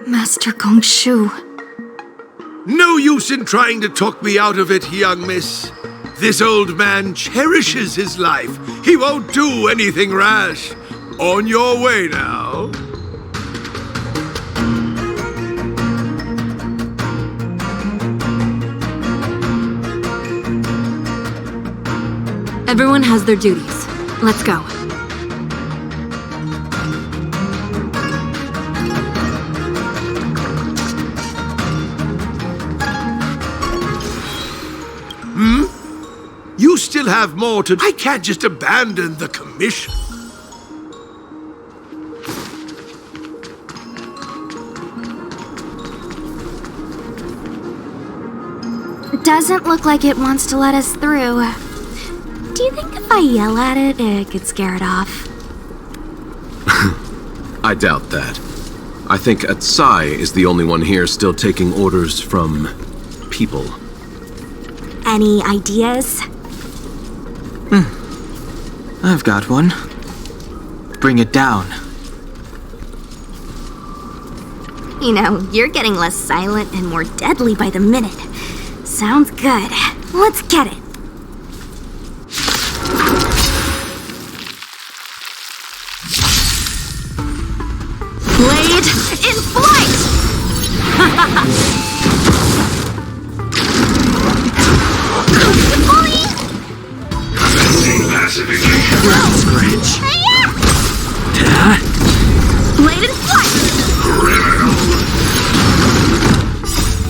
Master Gongshu. No use in trying to talk me out of it, young miss. This old man cherishes his life. He won't do anything rash. On your way now. Everyone has their duties. Let's go. You still have more to... I can't just abandon the commission. Doesn't look like it wants to let us through. Do you think if I yell at it could scare it off? I doubt that. I think Atsai is the only one here still taking orders from people. Any ideas? I've got one. Bring it down. You know, you're getting less silent and more deadly by the minute. Sounds good. Let's get it. Blade in flight! Blade in flight!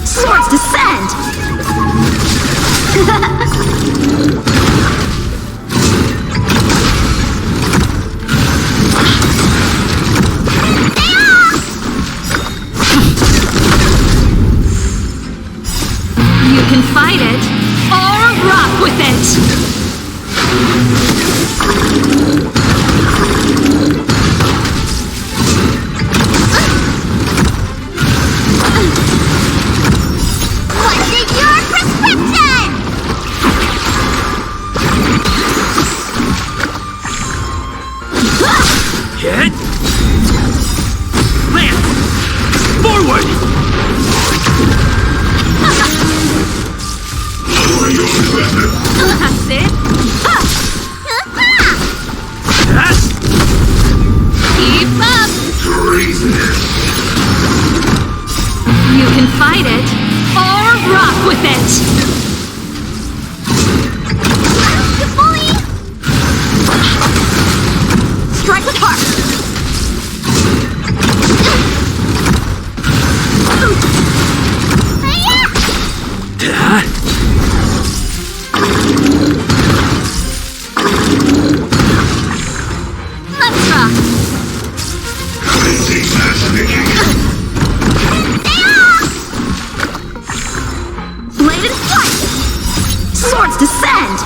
Swords descend! You can fight it, or rock with it! What's in your prescription? Let's rock! Bladed flight! Swords descend!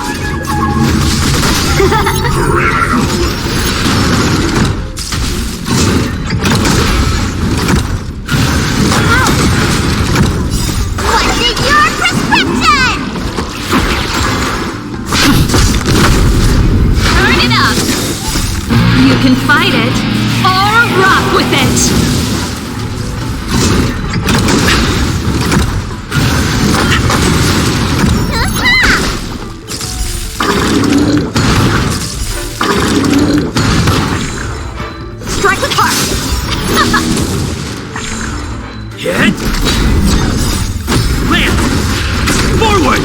What's in your prescription? Turn it up! You can fight it, or rock with it! Strike with heart! Hit! Land! Forward!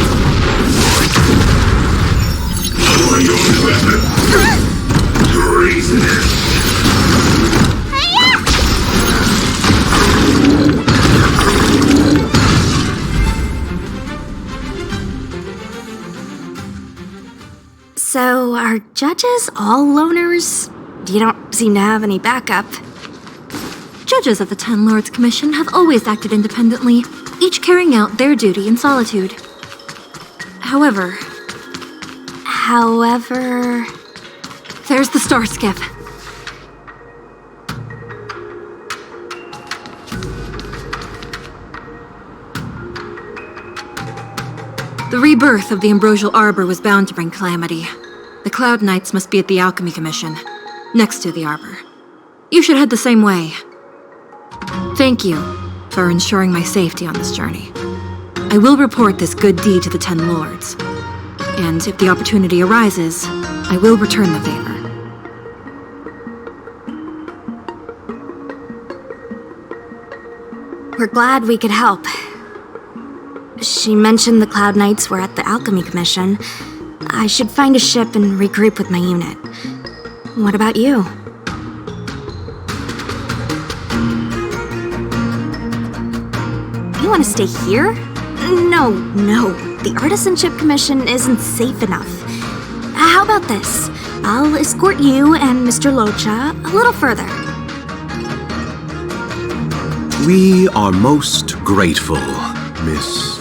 So, are judges all loners? You don't seem to have any backup. Judges of the Ten Lords Commission have always acted independently, each carrying out their duty in solitude. However, there's the star skip. The rebirth of the Ambrosial Arbor was bound to bring calamity. The Cloud Knights must be at the Alchemy Commission, next to the Arbor. You should head the same way. Thank you for ensuring my safety on this journey. I will report this good deed to the Ten Lords. And if the opportunity arises, I will return the favor. We're glad we could help. She mentioned the Cloud Knights were at the Alchemy Commission. I should find a ship and regroup with my unit. What about you? You want to stay here? No. The Artisanship Commission isn't safe enough. How about this? I'll escort you and Mr. Locha a little further. We are most grateful, Miss.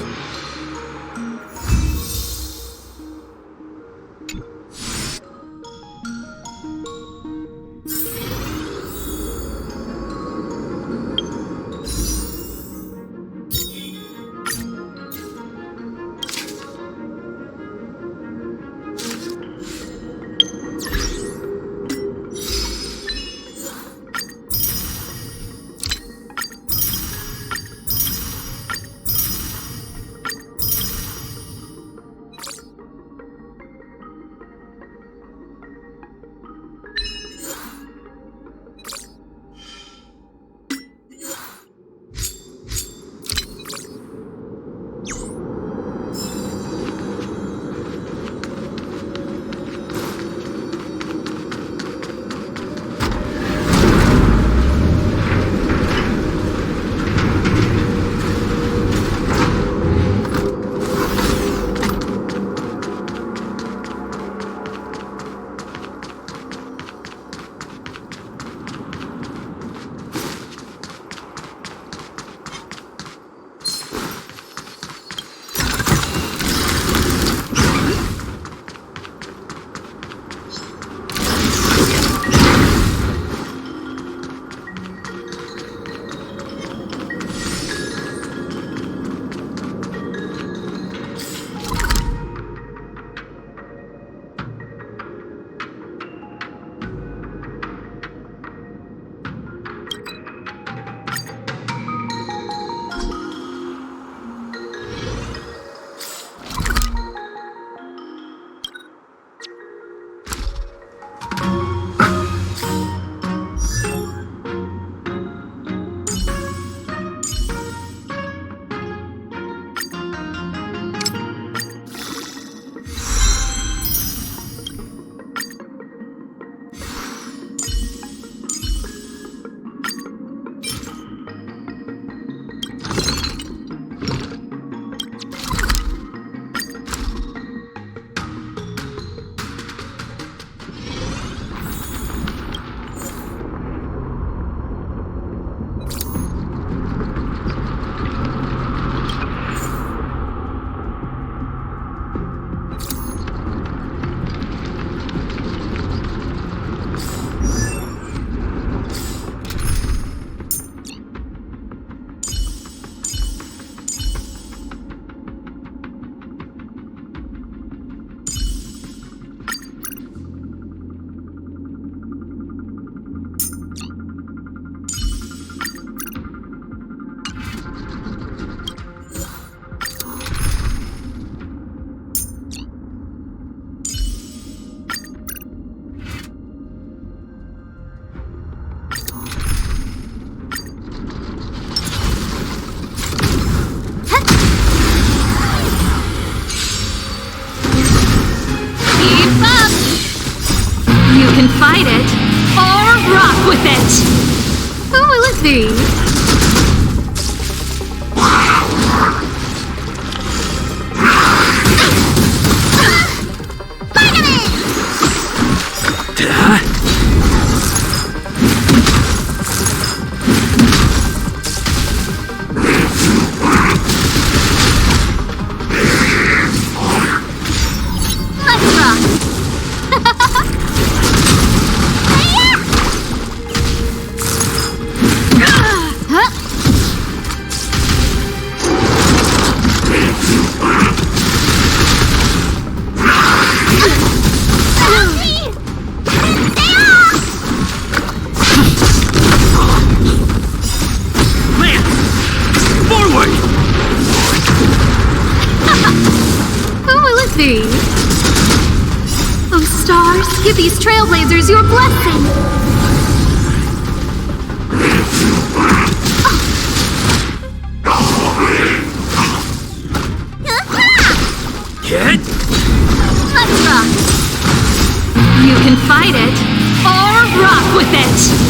fight it, or rock with it! Who will it be? Oh, stars, give these trailblazers your blessing! Get? Let's rock! You can fight it, or rock with it!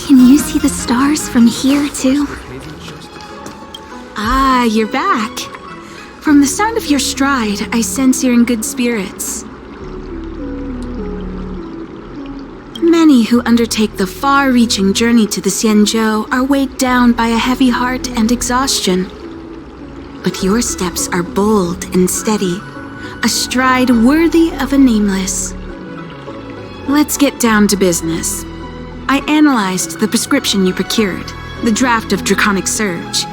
Can you see the stars from here, too? Ah, you're back. From the sound of your stride, I sense you're in good spirits. Many who undertake the far-reaching journey to the Xianzhou are weighed down by a heavy heart and exhaustion. But your steps are bold and steady, a stride worthy of a nameless. Let's get down to business. I analyzed the prescription you procured, the draft of Draconic Surge.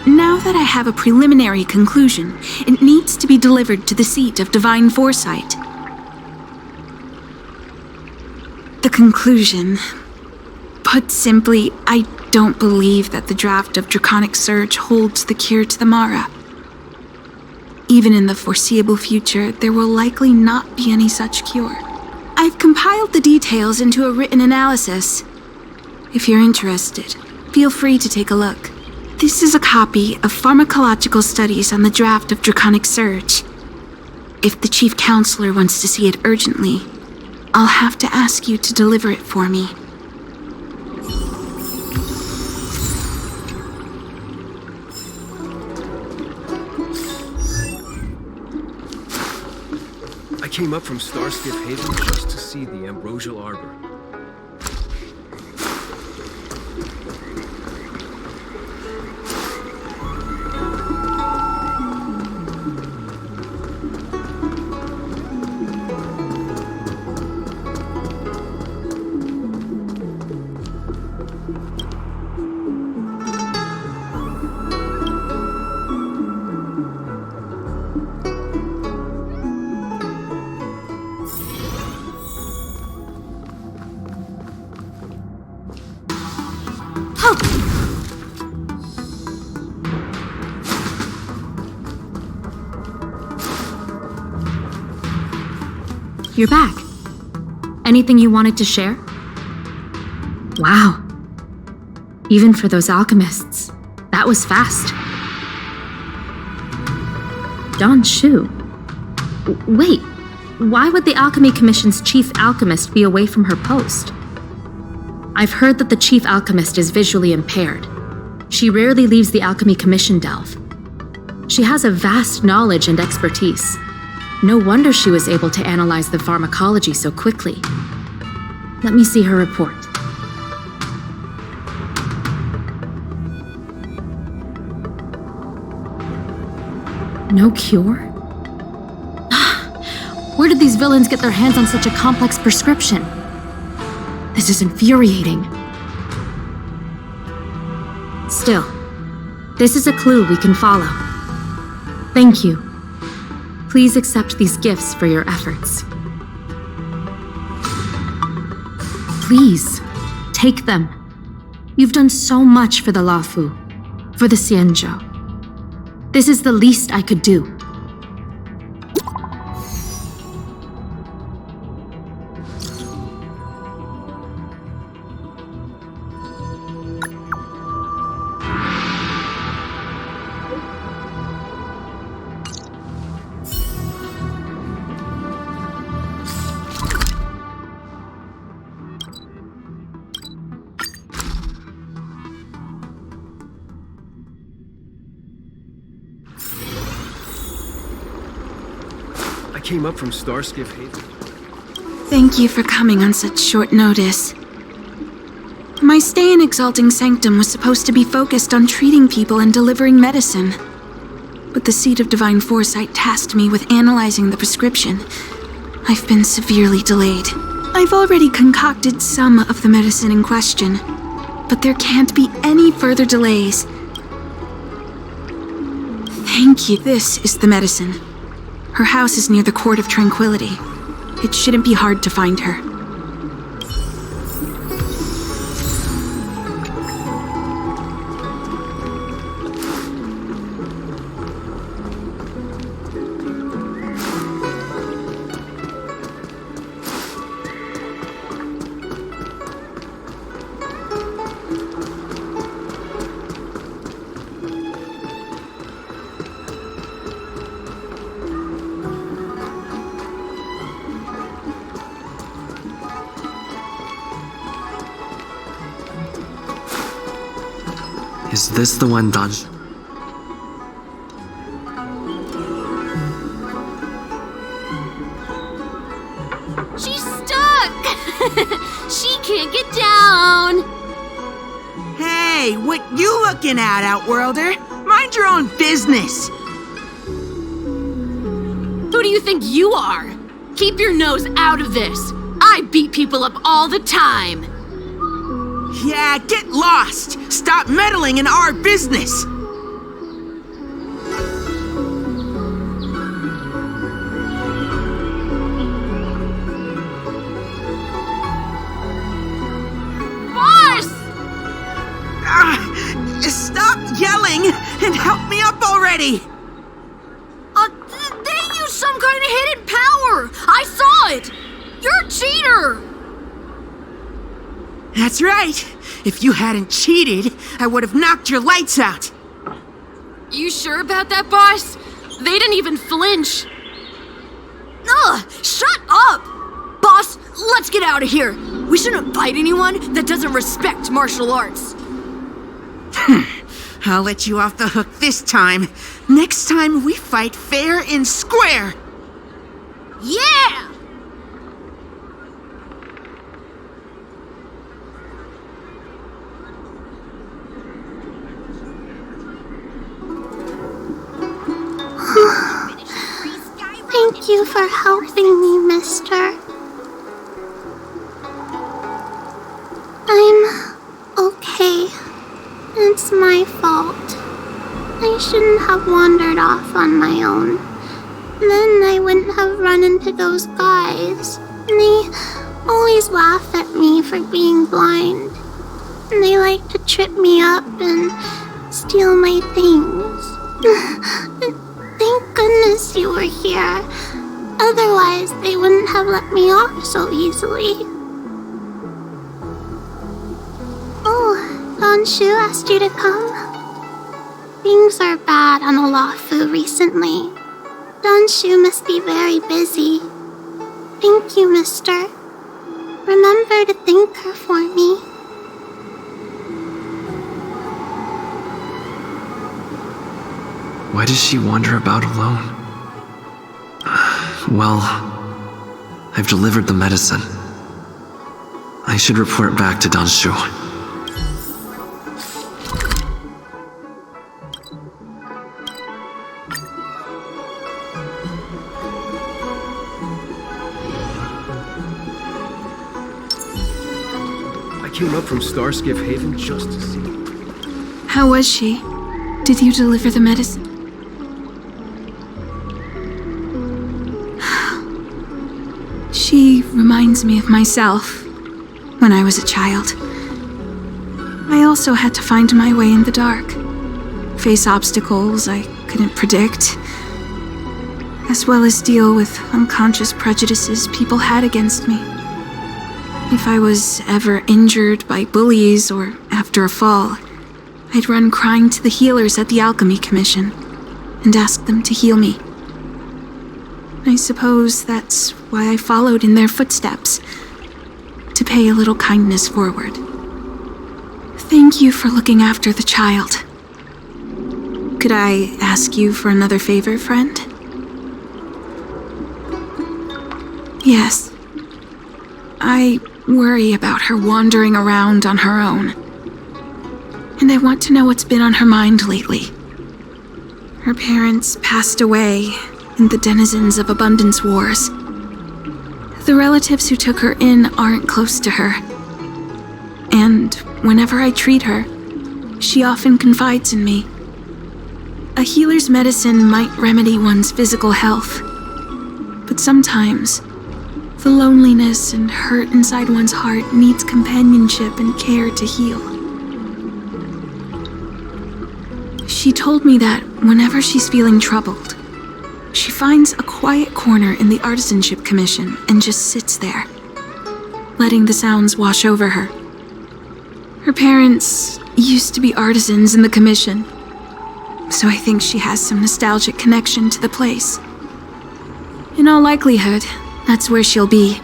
Now that I have a preliminary conclusion, it needs to be delivered to the seat of Divine Foresight. The conclusion. Put simply, I don't believe that the draft of Draconic Surge holds the cure to the Mara. Even in the foreseeable future, there will likely not be any such cure. I've compiled the details into a written analysis. If you're interested, feel free to take a look. This is a copy of pharmacological studies on the draft of Draconic Surge. If the Chief Counselor wants to see it urgently, I'll have to ask you to deliver it for me. I came up from Starskip Haven just to see the Ambrosial Arbor. You're back. Anything you wanted to share? Wow. Even for those alchemists, that was fast. Don Shu. Wait, why would the Alchemy Commission's chief alchemist be away from her post? I've heard that the chief alchemist is visually impaired. She rarely leaves the Alchemy Commission delve. She has a vast knowledge and expertise. No wonder she was able to analyze the pharmacology so quickly. Let me see her report. No cure? Where did these villains get their hands on such a complex prescription? This is infuriating. Still, this is a clue we can follow. Thank you. Please accept these gifts for your efforts. Please, take them. You've done so much for the Loufu, for the Xianzhou. This is the least I could do. I came up from Starskiff Haven. Thank you for coming on such short notice. My stay in Exalting Sanctum was supposed to be focused on treating people and delivering medicine. But the Seat of Divine Foresight tasked me with analyzing the prescription. I've been severely delayed. I've already concocted some of the medicine in question, but there can't be any further delays. Thank you. This is the medicine. Her house is near the Court of Tranquility. It shouldn't be hard to find her. Is this the one, Don? She's stuck! She can't get down! Hey, what you looking at, Outworlder? Mind your own business! Who do you think you are? Keep your nose out of this. I beat people up all the time. Yeah, get lost! Stop meddling in our business! Boss! Stop yelling and help me up already! They used some kind of hidden power! I saw it! You're a cheater! That's right. If you hadn't cheated, I would have knocked your lights out. You sure about that, boss? They didn't even flinch. Ugh! Shut up! Boss, let's get out of here. We shouldn't fight anyone that doesn't respect martial arts. I'll let you off the hook this time. Next time we fight fair and square. Yeah! Thank you for helping me, mister. I'm okay. It's my fault. I shouldn't have wandered off on my own. Then I wouldn't have run into those guys. They always laugh at me for being blind. and they like to trip me up and steal my things. Thank goodness you were here. Otherwise, they wouldn't have let me off so easily. Oh, Don Shu asked you to come? Things are bad on Loufu recently. Don Shu must be very busy. Thank you, mister. Remember to thank her for me. Why does she wander about alone? Well, I've delivered the medicine. I should report back to Danshu. I came up from Starskiff Haven just to see you. How was she? Did you deliver the medicine? She reminds me of myself when I was a child. I also had to find my way in the dark, face obstacles I couldn't predict, as well as deal with unconscious prejudices people had against me. If I was ever injured by bullies or after a fall, I'd run crying to the healers at the Alchemy Commission and ask them to heal me. I suppose that's why I followed in their footsteps, to pay a little kindness forward. Thank you for looking after the child. Could I ask you for another favor, friend? Yes. I worry about her wandering around on her own. And I want to know what's been on her mind lately. Her parents passed away in the denizens of Abundance Wars. The relatives who took her in aren't close to her. And whenever I treat her, she often confides in me. A healer's medicine might remedy one's physical health, but sometimes the loneliness and hurt inside one's heart needs companionship and care to heal. She told me that whenever she's feeling troubled, she finds a quiet corner in the Artisanship Commission and just sits there, letting the sounds wash over her. Her parents used to be artisans in the Commission, so I think she has some nostalgic connection to the place. In all likelihood, that's where she'll be.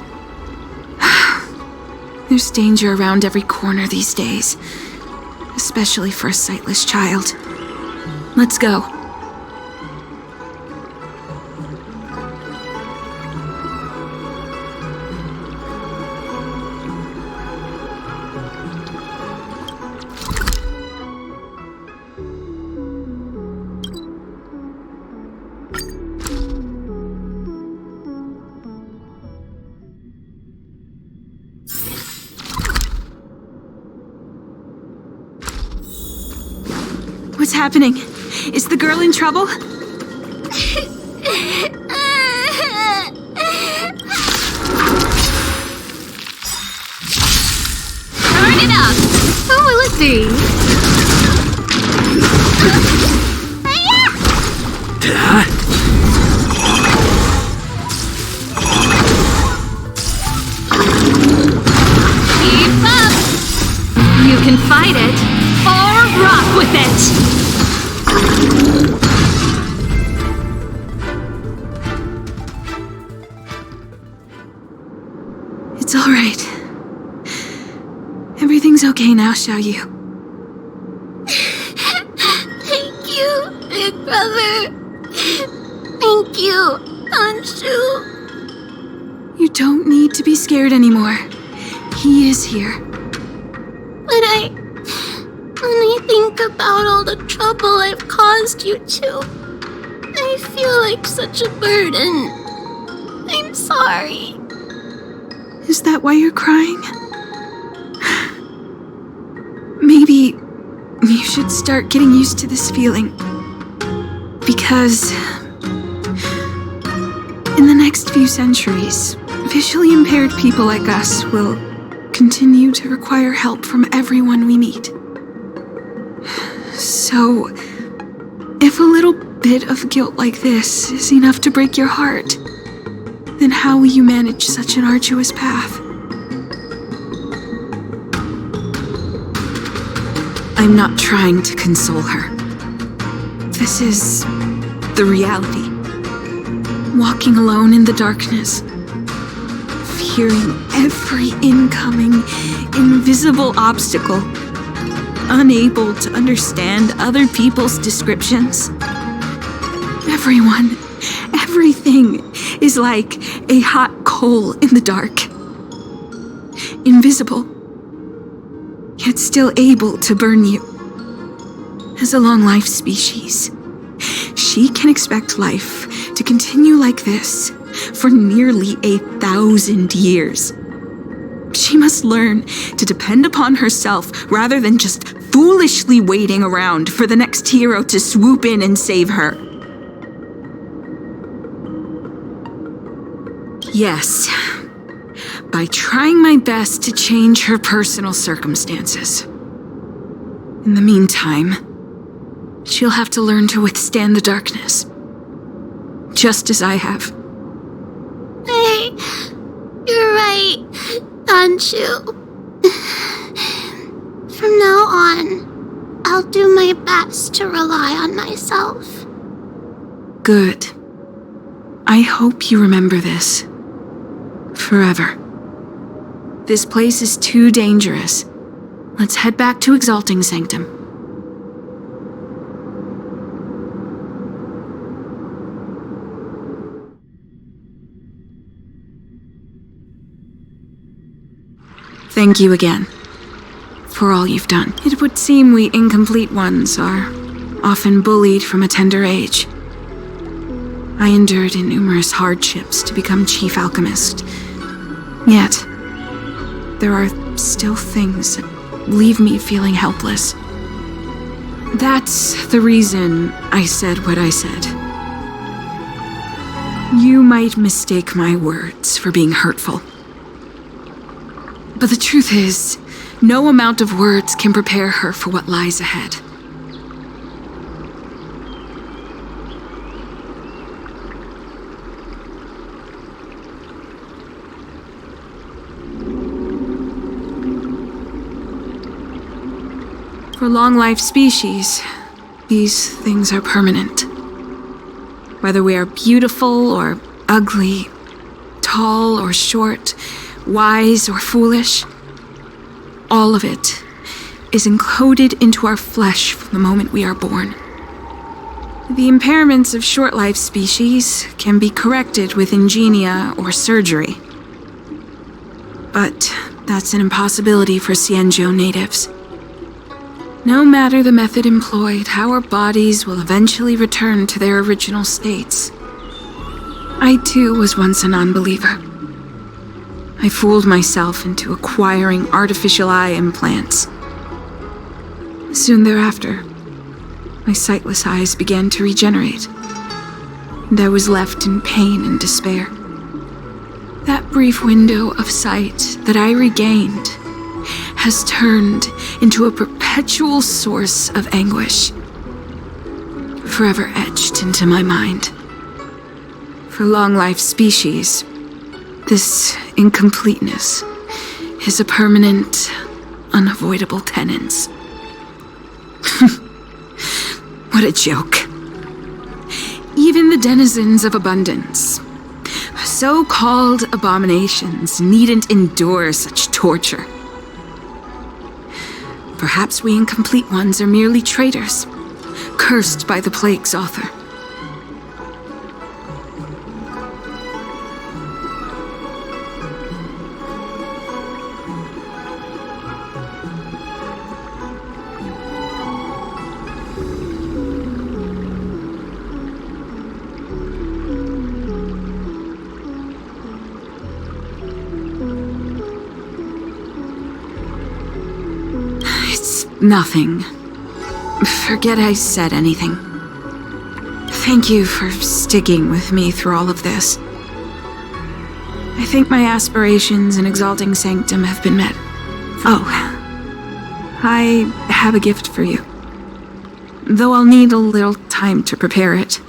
There's danger around every corner these days, especially for a sightless child. Let's go. What's happening? Is the girl in trouble? Turn it up! Oh, let's see. Keep up! You can fight it, or rock with it! It's all right. Everything's okay now, Xiaoyu. Thank you, big brother. Thank you, Anshu. You don't need to be scared anymore. He is here. But when I think about all the trouble I've caused you two, I feel like such a burden. I'm sorry. Is that why you're crying? Maybe you should start getting used to this feeling. Because in the next few centuries, visually impaired people like us will continue to require help from everyone we meet. So, if a little bit of guilt like this is enough to break your heart, then how will you manage such an arduous path? I'm not trying to console her. This is the reality. Walking alone in the darkness, fearing every incoming, invisible obstacle, unable to understand other people's descriptions. Everyone, everything is like a hot coal in the dark. Invisible, yet still able to burn you. As a long-life species, she can expect life to continue like this for nearly 1,000 years. She must learn to depend upon herself rather than just foolishly waiting around for the next hero to swoop in and save her. Yes, by trying my best to change her personal circumstances. In the meantime, she'll have to learn to withstand the darkness, just as I have. Hey, you're right, Anshu. From now on, I'll do my best to rely on myself. Good. I hope you remember this. Forever. This place is too dangerous. Let's head back to Exalting Sanctum. Thank you again for all you've done. It would seem we incomplete ones are often bullied from a tender age. I endured numerous hardships to become chief alchemist. Yet, there are still things that leave me feeling helpless. That's the reason I said what I said. You might mistake my words for being hurtful. But the truth is, no amount of words can prepare her for what lies ahead. For long-life species, these things are permanent. Whether we are beautiful or ugly, tall or short, wise or foolish, all of it is encoded into our flesh from the moment we are born. The impairments of short-life species can be corrected with ingenia or surgery. But that's an impossibility for Xianzhou natives. No matter the method employed, our bodies will eventually return to their original states. I too was once a non-believer. I fooled myself into acquiring artificial eye implants. Soon thereafter, my sightless eyes began to regenerate, and I was left in pain and despair. That brief window of sight that I regained has turned into a perpetual source of anguish, forever etched into my mind. For long-life species, this incompleteness is a permanent, unavoidable tenance. What a joke. Even the denizens of abundance, so-called abominations, needn't endure such torture. Perhaps we incomplete ones are merely traitors, cursed by the plague's author. Nothing. Forget I said anything. Thank you for sticking with me through all of this. I think my aspirations in Exalting Sanctum have been met. Oh, I have a gift for you. Though I'll need a little time to prepare it.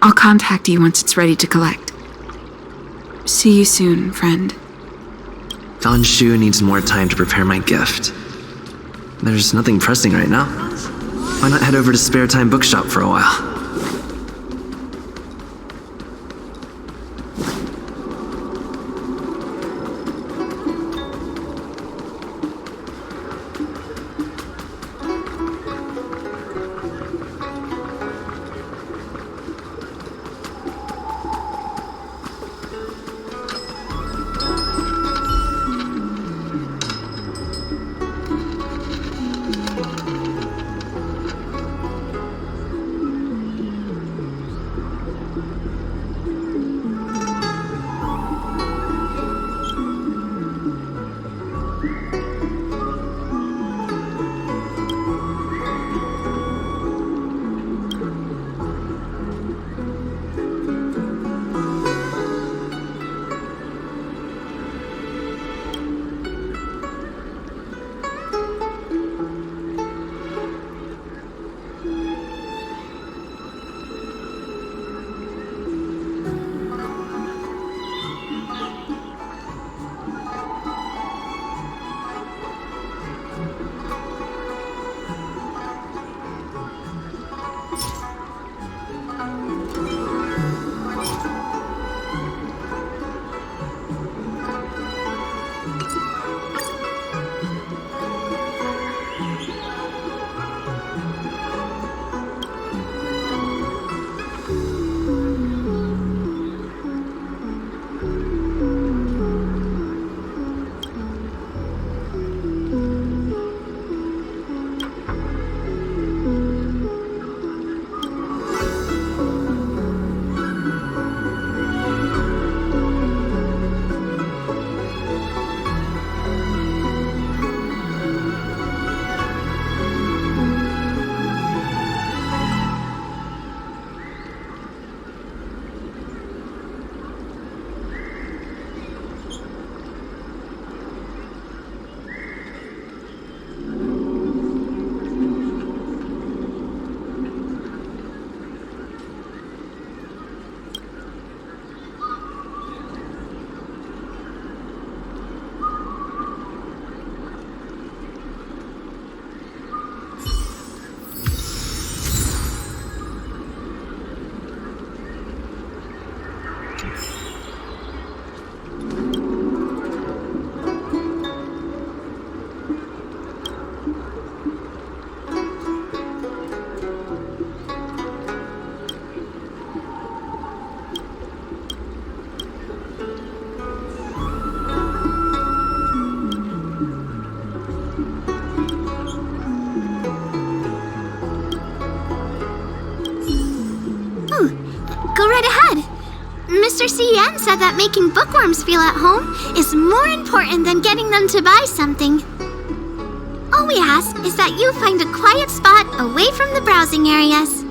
I'll contact you once it's ready to collect. See you soon, friend. Don Shu needs more time to prepare my gift. There's nothing pressing right now. Why not head over to Spare Time Bookshop for a while? Go right ahead. Mr. C.N. said that making bookworms feel at home is more important than getting them to buy something. All we ask is that you find a quiet spot away from the browsing areas.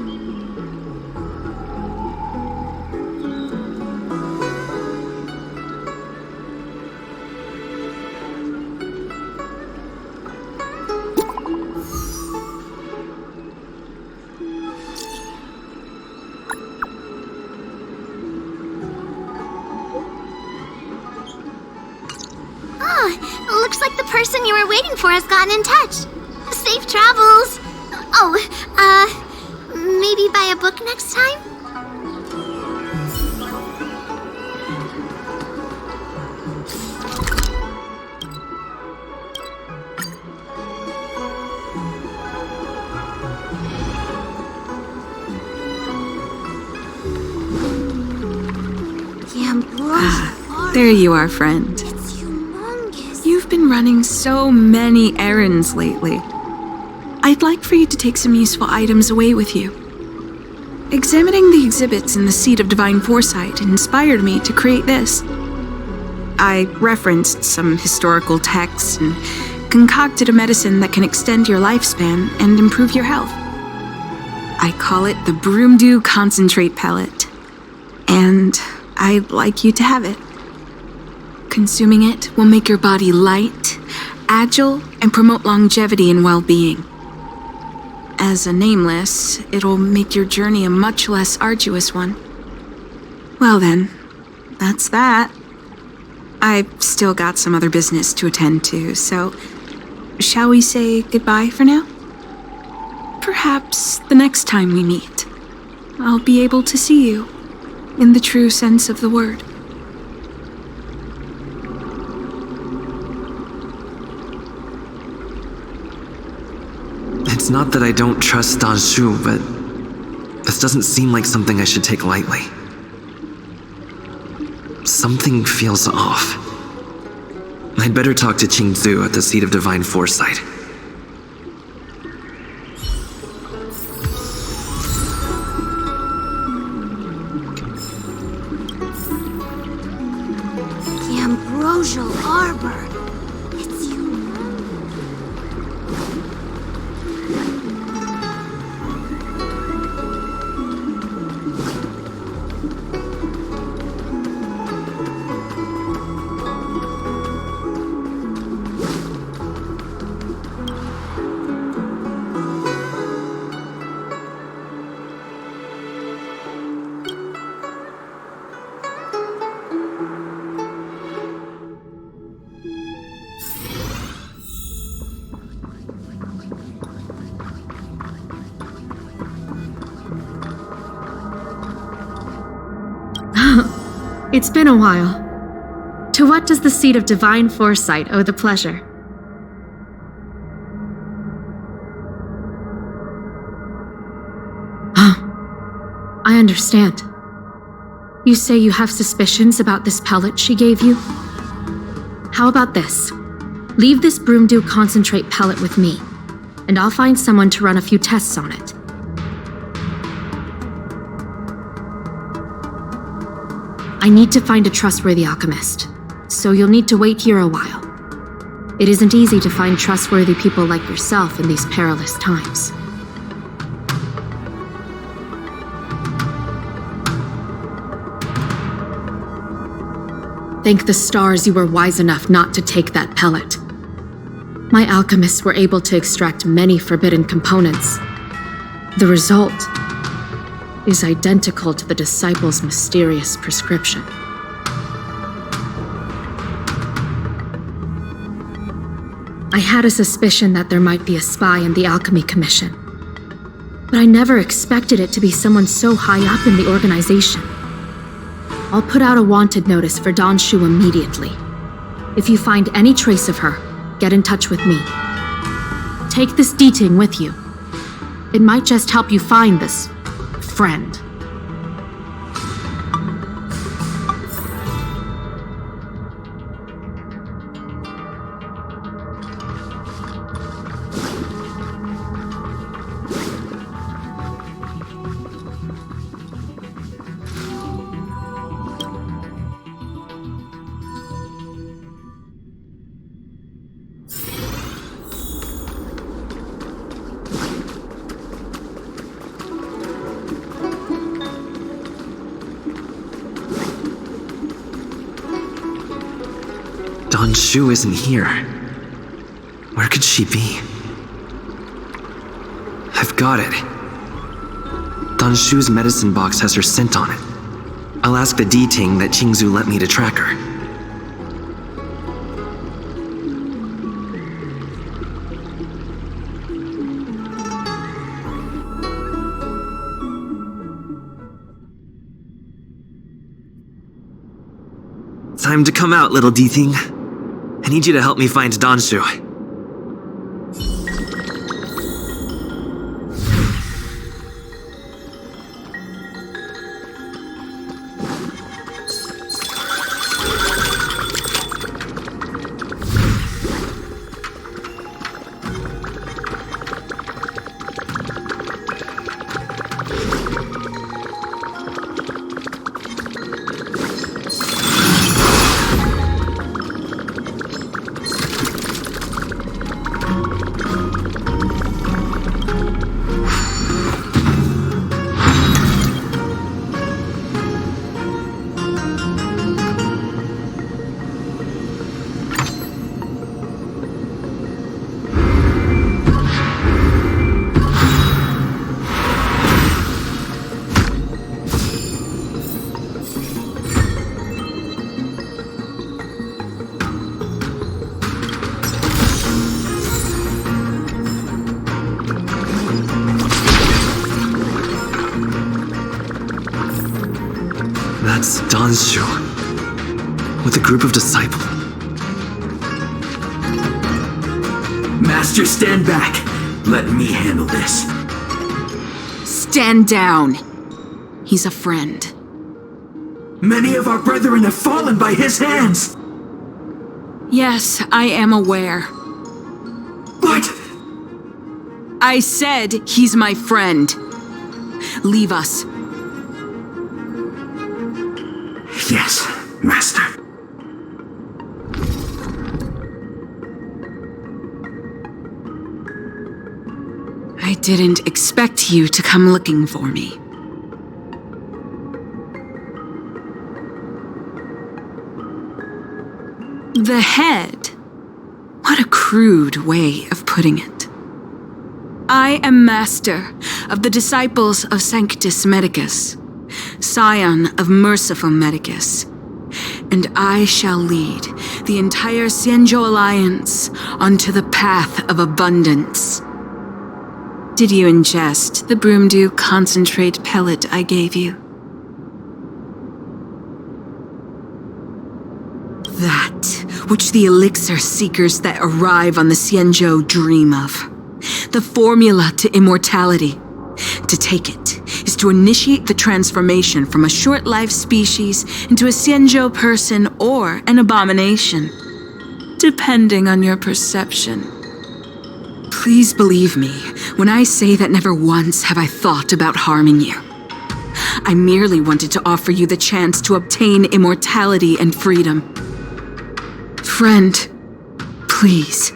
Looks like the person you were waiting for has gotten in touch. Safe travels. Oh, maybe buy a book next time? There you are, friend. You've been running so many errands lately. I'd like for you to take some useful items away with you. Examining the exhibits in the Seat of Divine Foresight inspired me to create this. I referenced some historical texts and concocted a medicine that can extend your lifespan and improve your health. I call it the Broomdew Concentrate Pellet, and I'd like you to have it. Consuming it will make your body light, agile, and promote longevity and well-being. As a nameless, it'll make your journey a much less arduous one. Well then, that's that. I've still got some other business to attend to, so shall we say goodbye for now? Perhaps the next time we meet, I'll be able to see you, in the true sense of the word. It's not that I don't trust Danshu, but this doesn't seem like something I should take lightly. Something feels off. I'd better talk to Qingzu at the Seat of Divine Foresight. The Ambrosial Arbor. It's you. It's been a while. To what does the Seat of Divine Foresight owe the pleasure? I understand. You say you have suspicions about this pellet she gave you? How about this? Leave this Broomdew concentrate pellet with me, and I'll find someone to run a few tests on it. I need to find a trustworthy alchemist, so you'll need to wait here a while. It isn't easy to find trustworthy people like yourself in these perilous times. Thank the stars you were wise enough not to take that pellet. My alchemists were able to extract many forbidden components. The result is identical to the disciple's mysterious prescription. I had a suspicion that there might be a spy in the Alchemy Commission, but I never expected it to be someone so high up in the organization. I'll put out a wanted notice for Danshu immediately. If you find any trace of her, get in touch with me. Take this Diting with you. It might just help you find this friend. Danshu isn't here. Where could she be? I've got it. Danshu's medicine box has her scent on it. I'll ask the Diting that Qingzu lent me to track her. Time to come out, little Diting. I need you to help me find Danshu. Danshu. With a group of disciples. Master, stand back. Let me handle this. Stand down. He's a friend. Many of our brethren have fallen by his hands. Yes, I am aware. But I said he's my friend. Leave us. Yes, Master. I didn't expect you to come looking for me. The head. What a crude way of putting it. I am master of the disciples of Sanctus Medicus, scion of Merciful Medicus, and I shall lead the entire Xianzhou Alliance onto the path of abundance. Did you ingest the broomdew concentrate pellet I gave you? That which the elixir seekers that arrive on the Xianzhou dream of. The formula to immortality. To take it is to initiate the transformation from a short-lived species into a Xianzhou person or an abomination, depending on your perception. Please believe me when I say that never once have I thought about harming you. I merely wanted to offer you the chance to obtain immortality and freedom. Friend, please,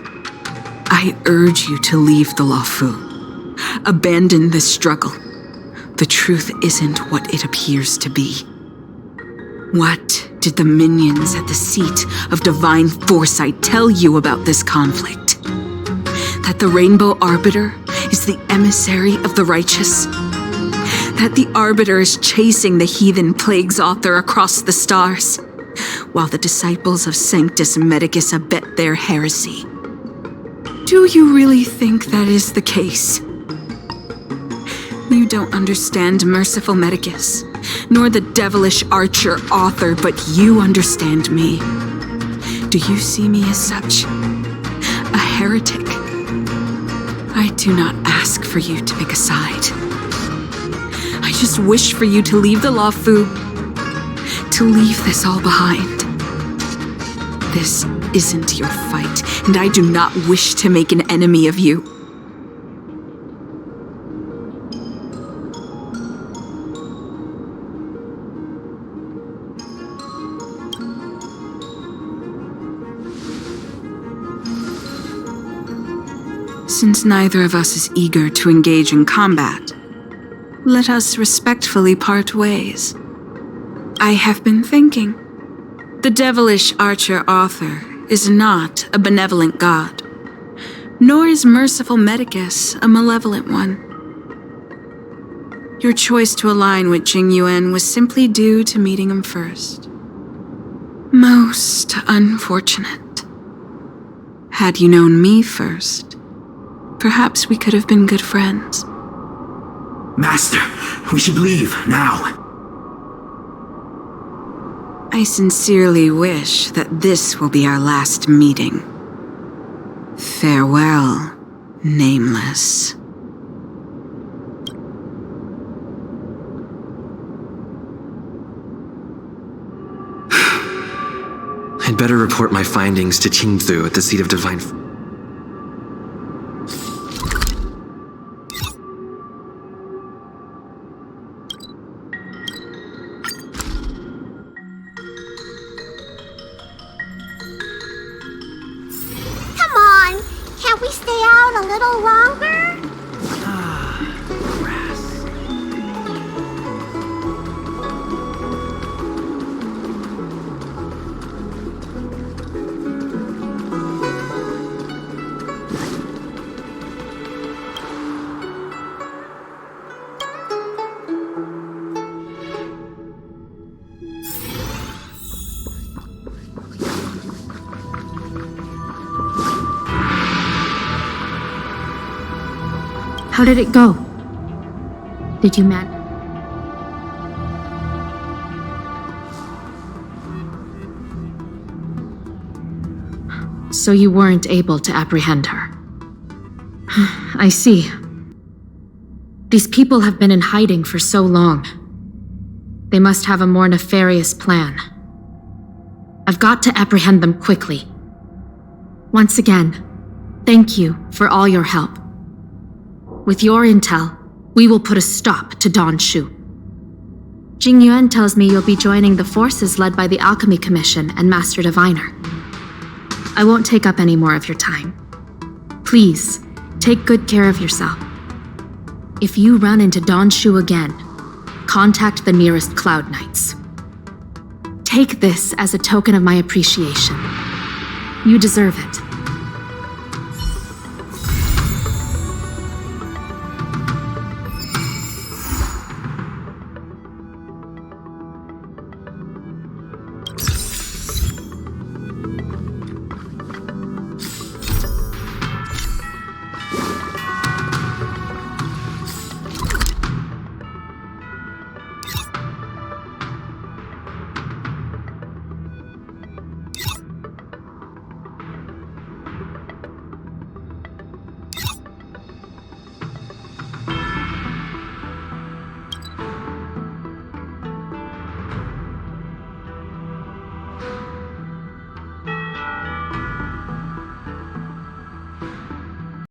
I urge you to leave the Loufu. Abandon this struggle. The truth isn't what it appears to be. What did the minions at the seat of divine foresight tell you about this conflict? That the Rainbow Arbiter is the emissary of the righteous? That the Arbiter is chasing the heathen plague's author across the stars, while the disciples of Sanctus Medicus abet their heresy? Do you really think that is the case? You don't understand Merciful Medicus, nor the devilish archer author, but you understand me. Do you see me as such? A heretic? I do not ask for you to pick a side. I just wish for you to leave the Loufu, to leave this all behind. This isn't your fight, and I do not wish to make an enemy of you. Since neither of us is eager to engage in combat, let us respectfully part ways. I have been thinking. The devilish archer author is not a benevolent god, nor is Merciful Medicus a malevolent one. Your choice to align with Jing Yuan was simply due to meeting him first. Most unfortunate. Had you known me first, perhaps we could have been good friends. Master, we should leave now. I sincerely wish that this will be our last meeting. Farewell, Nameless. I'd better report my findings to Qingzu at the seat of divine... Come on! Can't we stay out a little longer? How did it go? Did you manage? So you weren't able to apprehend her. I see. These people have been in hiding for so long. They must have a more nefarious plan. I've got to apprehend them quickly. Once again, thank you for all your help. With your intel, we will put a stop to Don Shu. Jing Yuan tells me you'll be joining the forces led by the Alchemy Commission and Master Diviner. I won't take up any more of your time. Please, take good care of yourself. If you run into Don Shu again, contact the nearest Cloud Knights. Take this as a token of my appreciation. You deserve it.